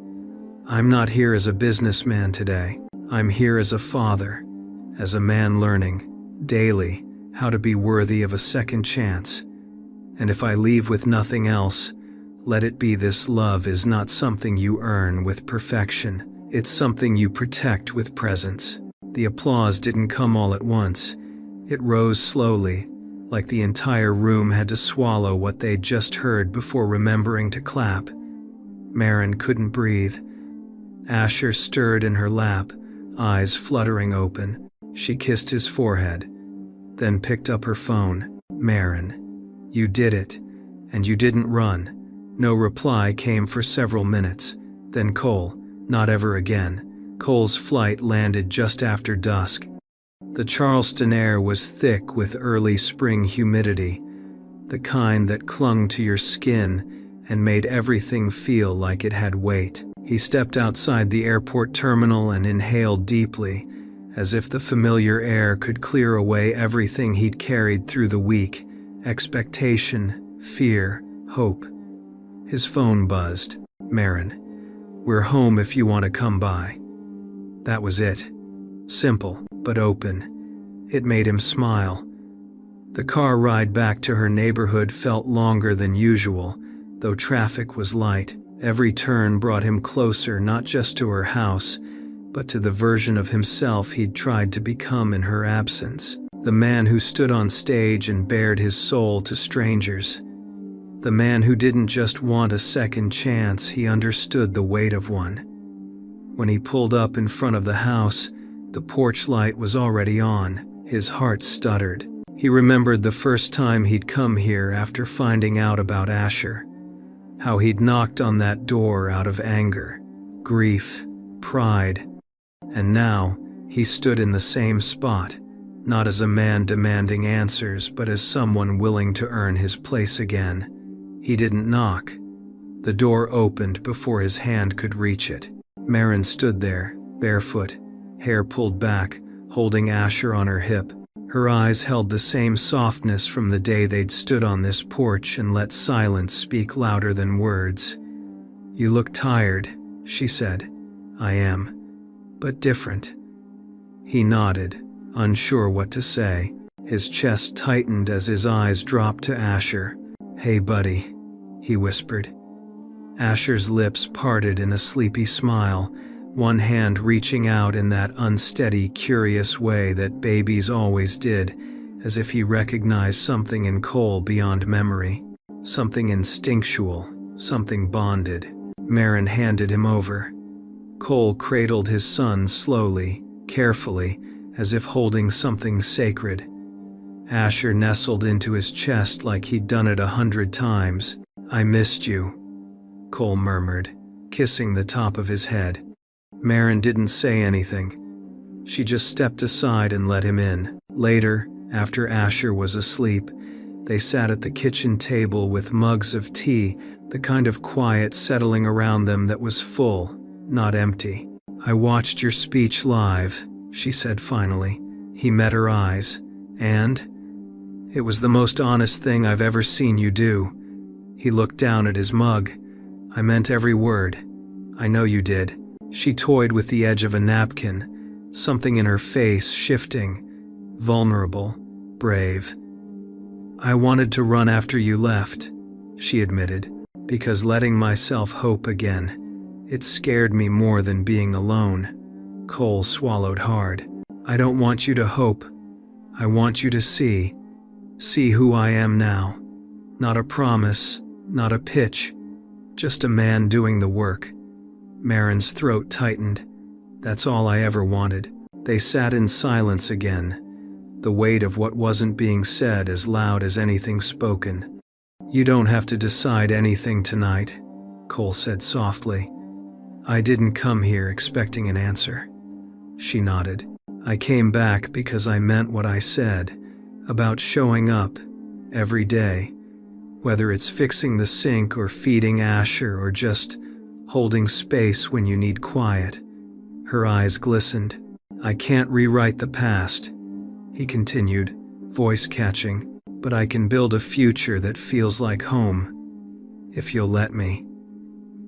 "I'm not here as a businessman today. I'm here as a father, as a man learning, daily, how to be worthy of a second chance. And if I leave with nothing else, let it be this: love is not something you earn with perfection, it's something you protect with presence." The applause didn't come all at once. It rose slowly, like the entire room had to swallow what they'd just heard before remembering to clap. Marin couldn't breathe. Asher stirred in her lap, eyes fluttering open. She kissed his forehead, then picked up her phone. "Marin, you did it, and you didn't run." No reply came for several minutes. Then Cole, "Not ever again." Cole's flight landed just after dusk. The Charleston air was thick with early spring humidity, the kind that clung to your skin and made everything feel like it had weight. He stepped outside the airport terminal and inhaled deeply, as if the familiar air could clear away everything he'd carried through the week: expectation, fear, hope. His phone buzzed. "Marin, We're home if you want to come by." That was it. Simple, but open. It made him smile. The car ride back to her neighborhood felt longer than usual, though traffic was light. Every turn brought him closer not just to her house, but to the version of himself he'd tried to become in her absence. The man who stood on stage and bared his soul to strangers. The man who didn't just want a second chance, he understood the weight of one. When he pulled up in front of the house, the porch light was already on. His heart stuttered. He remembered the first time he'd come here after finding out about Asher. How he'd knocked on that door out of anger, grief, pride. And now, he stood in the same spot, not as a man demanding answers, but as someone willing to earn his place again. He didn't knock. The door opened before his hand could reach it. Maren stood there, barefoot, hair pulled back, holding Asher on her hip. Her eyes held the same softness from the day they'd stood on this porch and let silence speak louder than words. "You look tired," she said. "I am. But different." He nodded, unsure what to say. His chest tightened as his eyes dropped to Asher. "Hey, buddy," he whispered. Asher's lips parted in a sleepy smile, one hand reaching out in that unsteady, curious way that babies always did, as if he recognized something in Cole beyond memory. Something instinctual, something bonded. Maren handed him over. Cole cradled his son slowly, carefully, as if holding something sacred. Asher nestled into his chest like he'd done it 100 times. "I missed you," Cole murmured, kissing the top of his head. Maren didn't say anything. She just stepped aside and let him in. Later, after Asher was asleep, they sat at the kitchen table with mugs of tea, the kind of quiet settling around them that was full, not empty. "I watched your speech live," she said finally. He met her eyes. "And? It was the most honest thing I've ever seen you do." He looked down at his mug. "I meant every word. I know you did." She toyed with the edge of a napkin, something in her face shifting, vulnerable, brave. "I wanted to run after you left," she admitted, "because letting myself hope again, it scared me more than being alone." Cole swallowed hard. "I don't want you to hope. I want you to see who I am now. Not a promise, not a pitch, just a man doing the work." Maren's throat tightened. "That's all I ever wanted." They sat in silence again, the weight of what wasn't being said as loud as anything spoken. "You don't have to decide anything tonight," Cole said softly. "I didn't come here expecting an answer." She nodded. "I came back because I meant what I said, about showing up, every day, whether it's fixing the sink or feeding Asher or just holding space when you need quiet." Her eyes glistened. "I can't rewrite the past," he continued, voice catching, "but I can build a future that feels like home, if you'll let me."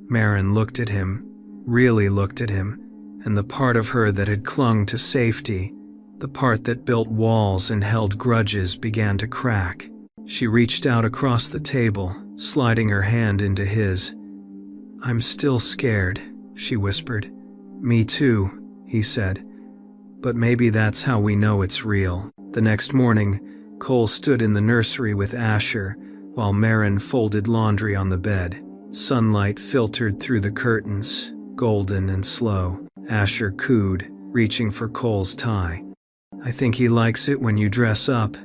Maren looked at him, really looked at him, and the part of her that had clung to safety, the part that built walls and held grudges, began to crack. She reached out across the table, sliding her hand into his. "I'm still scared," she whispered. "Me too," he said. "But maybe that's how we know it's real." The next morning, Cole stood in the nursery with Asher, while Maren folded laundry on the bed. Sunlight filtered through the curtains, golden and slow. Asher cooed, reaching for Cole's tie. "I think he likes it when you dress up,"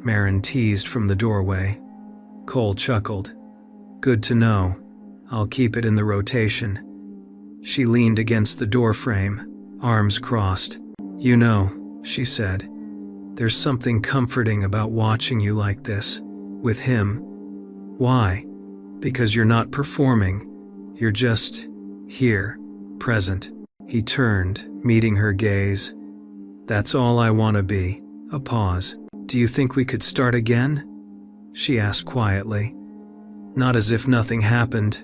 Maren teased from the doorway. Cole chuckled. "Good to know. I'll keep it in the rotation." She leaned against the doorframe, arms crossed. "You know," she said, "there's something comforting about watching you like this, with him." "Why?" "Because you're not performing. You're just here, present." He turned, meeting her gaze. "That's all I want to be." A pause. "Do you think we could start again?" she asked quietly. Not as if nothing happened,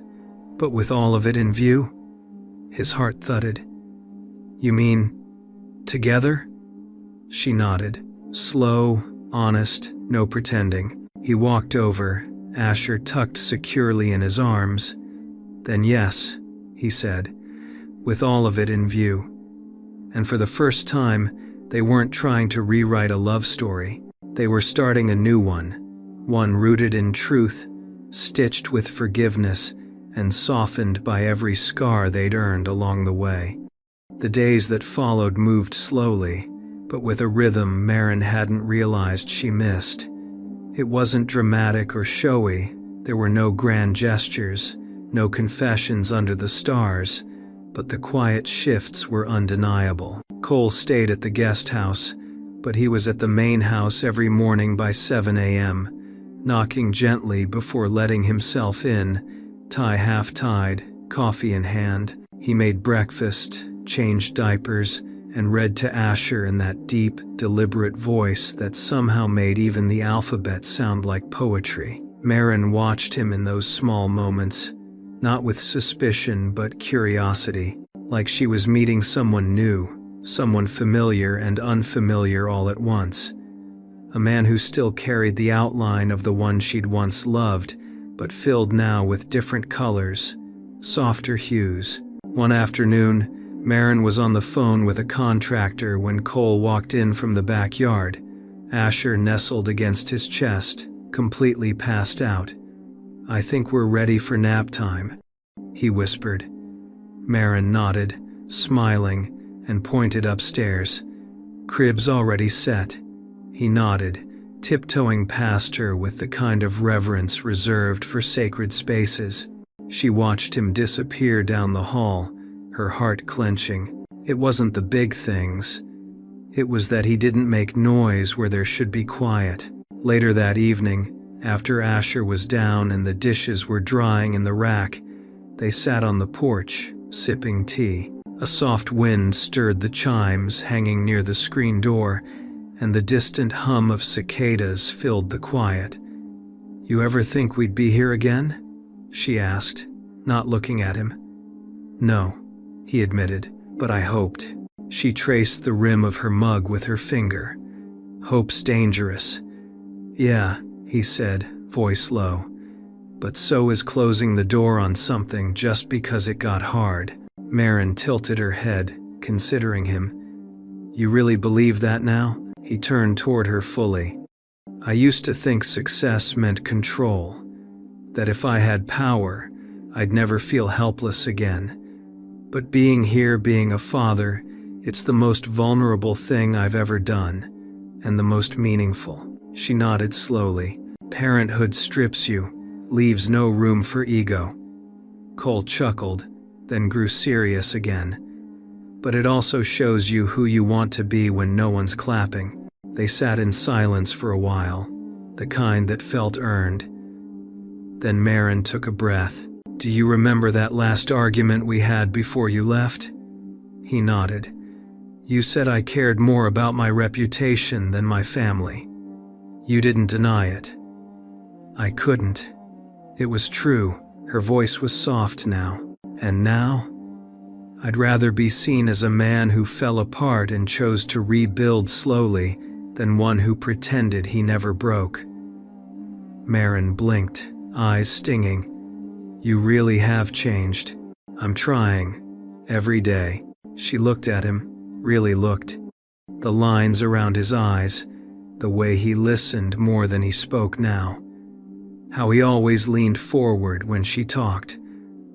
but with all of it in view. His heart thudded. You mean, together? She nodded. Slow, honest, no pretending. He walked over, Asher tucked securely in his arms. Then yes, he said, with all of it in view. And for the first time, they weren't trying to rewrite a love story. They were starting a new one rooted in truth, stitched with forgiveness, and softened by every scar they'd earned along the way. The days that followed moved slowly, but with a rhythm Maren hadn't realized she missed. It wasn't dramatic or showy. There were no grand gestures, no confessions under the stars, but the quiet shifts were undeniable. Cole stayed at the guest house, but he was at the main house every morning by 7 a.m., knocking gently before letting himself in, tie half-tied, coffee in hand. He made breakfast, changed diapers, and read to Asher in that deep, deliberate voice that somehow made even the alphabet sound like poetry. Maren watched him in those small moments, not with suspicion but curiosity, like she was meeting someone new, someone familiar and unfamiliar all at once. A man who still carried the outline of the one she'd once loved, but filled now with different colors, softer hues. One afternoon, Maren was on the phone with a contractor when Cole walked in from the backyard. Asher nestled against his chest, completely passed out. I think we're ready for nap time, he whispered. Maren nodded, smiling, and pointed upstairs. Crib's already set. He nodded, tiptoeing past her with the kind of reverence reserved for sacred spaces. She watched him disappear down the hall, her heart clenching. It wasn't the big things. It was that he didn't make noise where there should be quiet. Later that evening, after Asher was down and the dishes were drying in the rack, they sat on the porch, sipping tea. A soft wind stirred the chimes hanging near the screen door, and the distant hum of cicadas filled the quiet. You ever think we'd be here again? She asked, not looking at him. No, he admitted, but I hoped. She traced the rim of her mug with her finger. Hope's dangerous. Yeah, he said, voice low. But so is closing the door on something just because it got hard. Maren tilted her head, considering him. You really believe that now? He turned toward her fully. I used to think success meant control. That if I had power, I'd never feel helpless again. But being here, being a father, it's the most vulnerable thing I've ever done, and the most meaningful. She nodded slowly. Parenthood strips you, leaves no room for ego. Cole chuckled, then grew serious again. But it also shows you who you want to be when no one's clapping. They sat in silence for a while, the kind that felt earned. Then Maren took a breath. Do you remember that last argument we had before you left? He nodded. You said I cared more about my reputation than my family. You didn't deny it. I couldn't. It was true. Her voice was soft now. And now? I'd rather be seen as a man who fell apart and chose to rebuild slowly than one who pretended he never broke. Maren blinked, eyes stinging. You really have changed. I'm trying. Every day. She looked at him, really looked. The lines around his eyes, the way he listened more than he spoke now. How he always leaned forward when she talked,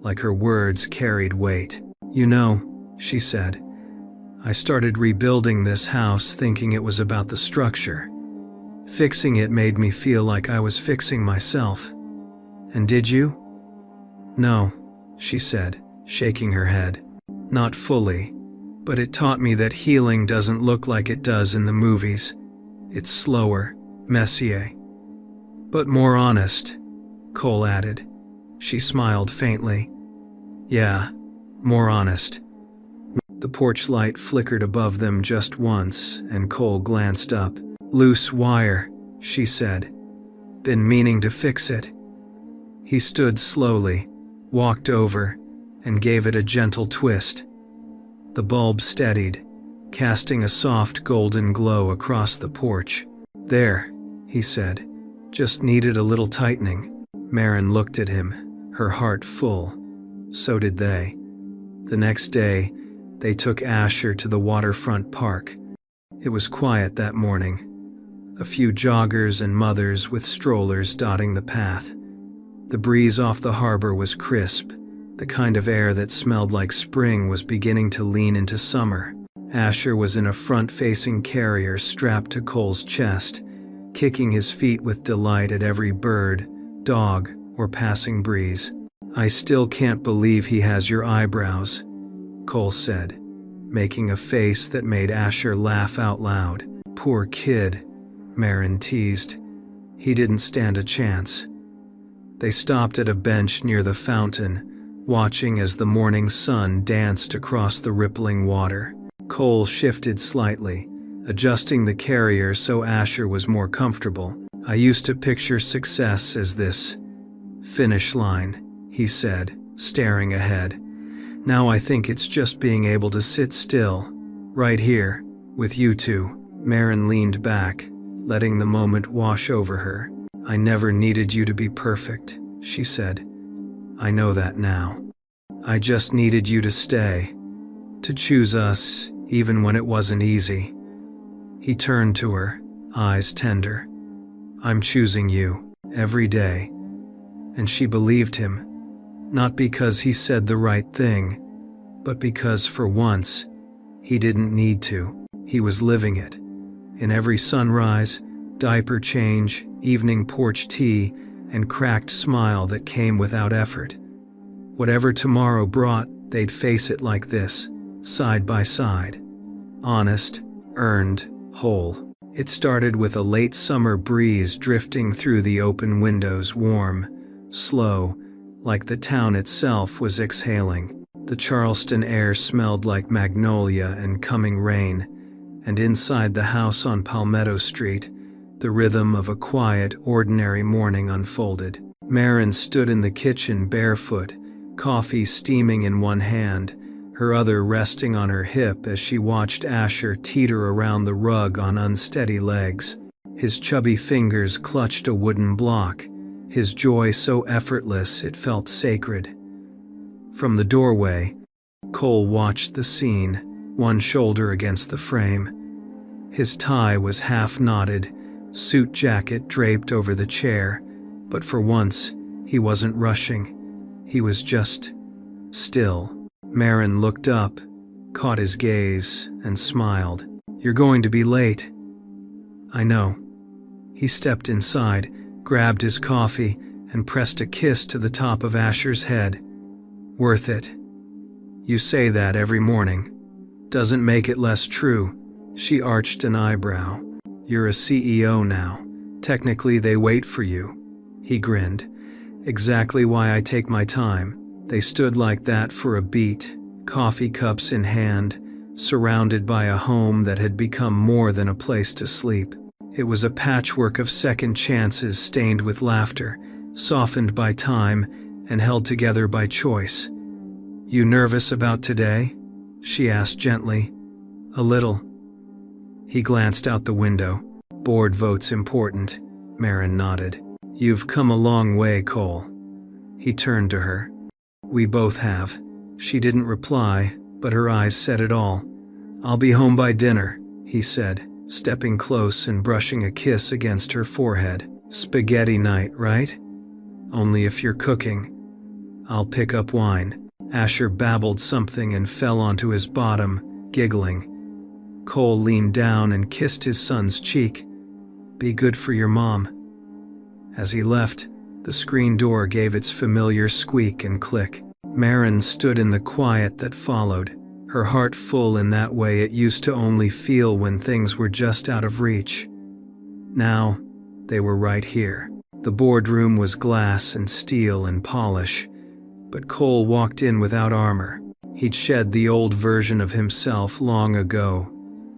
like her words carried weight. You know, she said, I started rebuilding this house thinking it was about the structure. Fixing it made me feel like I was fixing myself. And did you? No, she said, shaking her head. Not fully, but it taught me that healing doesn't look like it does in the movies. It's slower, messier. But more honest, Cole added. She smiled faintly. Yeah, more honest. The porch light flickered above them just once, and Cole glanced up. Loose wire, she said. Been meaning to fix it. He stood slowly, walked over, and gave it a gentle twist. The bulb steadied, casting a soft golden glow across the porch. "There," he said. "Just needed a little tightening." Marin looked at him, her heart full. So did they. The next day, they took Asher to the waterfront park. It was quiet that morning. A few joggers and mothers with strollers dotting the path. The breeze off the harbor was crisp. The kind of air that smelled like spring was beginning to lean into summer. Asher was in a front-facing carrier strapped to Cole's chest, kicking his feet with delight at every bird, dog, or passing breeze. "I still can't believe he has your eyebrows," Cole said, making a face that made Asher laugh out loud. "Poor kid," Marin teased. "He didn't stand a chance." They stopped at a bench near the fountain, watching as the morning sun danced across the rippling water. Cole shifted slightly, adjusting the carrier so Asher was more comfortable. "I used to picture success as this finish line," he said, staring ahead. "Now I think it's just being able to sit still, right here, with you two." Marin leaned back, letting the moment wash over her. "I never needed you to be perfect," she said. "I know that now. I just needed you to stay, to choose us, even when it wasn't easy." He turned to her, eyes tender. "I'm choosing you, every day." And she believed him, not because he said the right thing, but because for once, he didn't need to. He was living it. In every sunrise, diaper change, evening porch tea, and cracked smile that came without effort. Whatever tomorrow brought, they'd face it like this, side by side. Honest, earned, whole. It started with a late summer breeze drifting through the open windows, warm, slow, like the town itself was exhaling. The Charleston air smelled like magnolia and coming rain, and inside the house on Palmetto Street, the rhythm of a quiet, ordinary morning unfolded. Marin stood in the kitchen barefoot, coffee steaming in one hand, her other resting on her hip as she watched Asher teeter around the rug on unsteady legs. His chubby fingers clutched a wooden block, his joy so effortless it felt sacred. From the doorway, Cole watched the scene, one shoulder against the frame. His tie was half knotted, suit jacket draped over the chair, but for once, he wasn't rushing. He was just still. Marin looked up, caught his gaze, and smiled. "You're going to be late." "I know." He stepped inside, grabbed his coffee, and pressed a kiss to the top of Asher's head. "Worth it." "You say that every morning. Doesn't make it less true." She arched an eyebrow. "You're a CEO now. Technically they wait for you." He grinned. "Exactly why I take my time." They stood like that for a beat, coffee cups in hand, surrounded by a home that had become more than a place to sleep. It was a patchwork of second chances stained with laughter, softened by time, and held together by choice. "You nervous about today?" she asked gently. "A little." He glanced out the window. "Board vote's important." Marin nodded. "You've come a long way, Cole." He turned to her. "We both have." She didn't reply, but her eyes said it all. "I'll be home by dinner," he said, stepping close and brushing a kiss against her forehead. "Spaghetti night, right? Only if you're cooking." "I'll pick up wine." Asher babbled something and fell onto his bottom, giggling. Cole leaned down and kissed his son's cheek. "Be good for your mom." As he left, the screen door gave its familiar squeak and click. Marin stood in the quiet that followed, her heart full in that way it used to only feel when things were just out of reach. Now, they were right here. The boardroom was glass and steel and polish, but Cole walked in without armor. He'd shed the old version of himself long ago,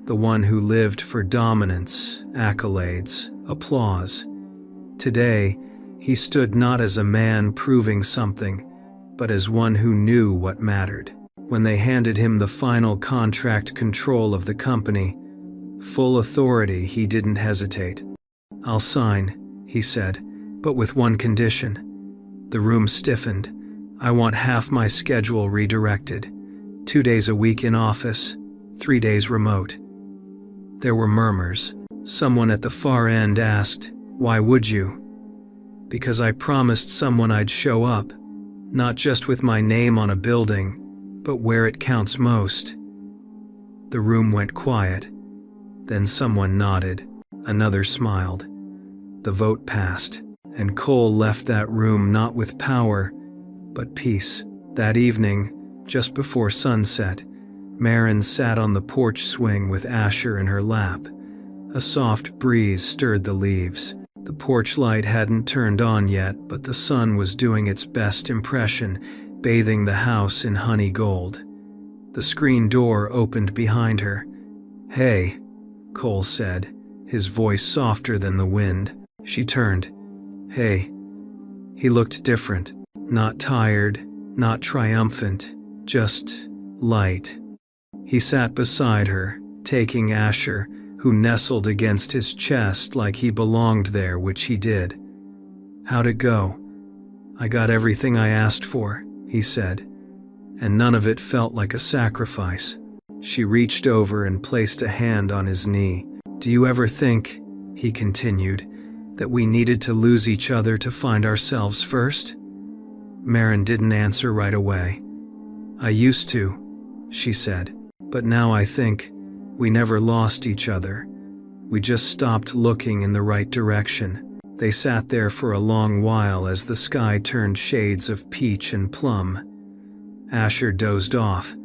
the one who lived for dominance, accolades, applause. Today, he stood not as a man proving something, but as one who knew what mattered. When they handed him the final contract control of the company, full authority, he didn't hesitate. "I'll sign," he said, "but with one condition." The room stiffened. "I want half my schedule redirected. 2 days a week in office, 3 days remote." There were murmurs. Someone at the far end asked, "Why would you?" "Because I promised someone I'd show up, not just with my name on a building, but where it counts most." The room went quiet. Then someone nodded. Another smiled. The vote passed, and Cole left that room not with power, but peace. That evening, just before sunset, Marin sat on the porch swing with Asher in her lap. A soft breeze stirred the leaves. The porch light hadn't turned on yet, but the sun was doing its best impression, bathing the house in honey gold. The screen door opened behind her. "Hey," Cole said, his voice softer than the wind. She turned. "Hey." He looked different. Not tired, not triumphant, just light. He sat beside her, taking Asher, who nestled against his chest like he belonged there, which he did. "How'd it go?" "I got everything I asked for," he said, "and none of it felt like a sacrifice." She reached over and placed a hand on his knee. "Do you ever think," he continued, "that we needed to lose each other to find ourselves first?" Marin didn't answer right away. "I used to," she said, "but now I think we never lost each other. We just stopped looking in the right direction." They sat there for a long while as the sky turned shades of peach and plum. Asher dozed off.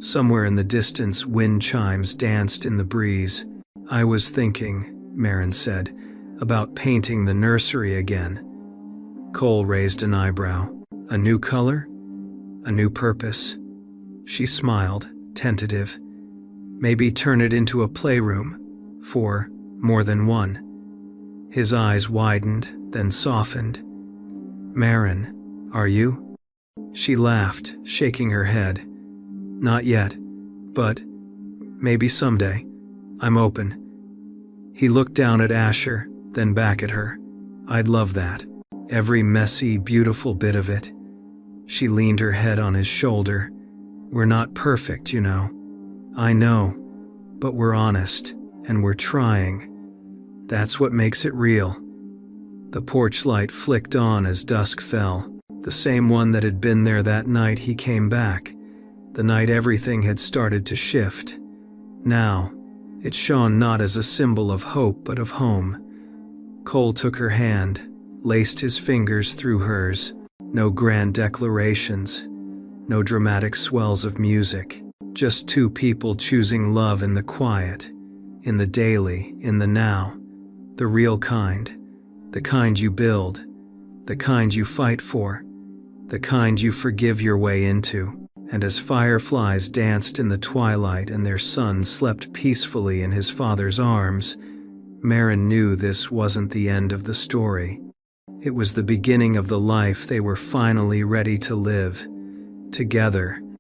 Somewhere in the distance, wind chimes danced in the breeze. "I was thinking," Marin said, "about painting the nursery again." Cole raised an eyebrow. "A new color? A new purpose?" She smiled, tentative. "Maybe turn it into a playroom, for more than one." His eyes widened, then softened. "Marin, are you?" She laughed, shaking her head. "Not yet, but maybe someday. I'm open." He looked down at Asher, then back at her. "I'd love that. Every messy, beautiful bit of it." She leaned her head on his shoulder. "We're not perfect, you know." "I know, but we're honest, and we're trying. That's what makes it real." The porch light flicked on as dusk fell, the same one that had been there that night he came back, the night everything had started to shift. Now, it shone not as a symbol of hope but of home. Cole took her hand, laced his fingers through hers. No grand declarations, no dramatic swells of music, just two people choosing love in the quiet, in the daily, in the now, the real kind, the kind you build, the kind you fight for, the kind you forgive your way into. And as fireflies danced in the twilight and their son slept peacefully in his father's arms, Marin knew this wasn't the end of the story. It was the beginning of the life they were finally ready to live, together,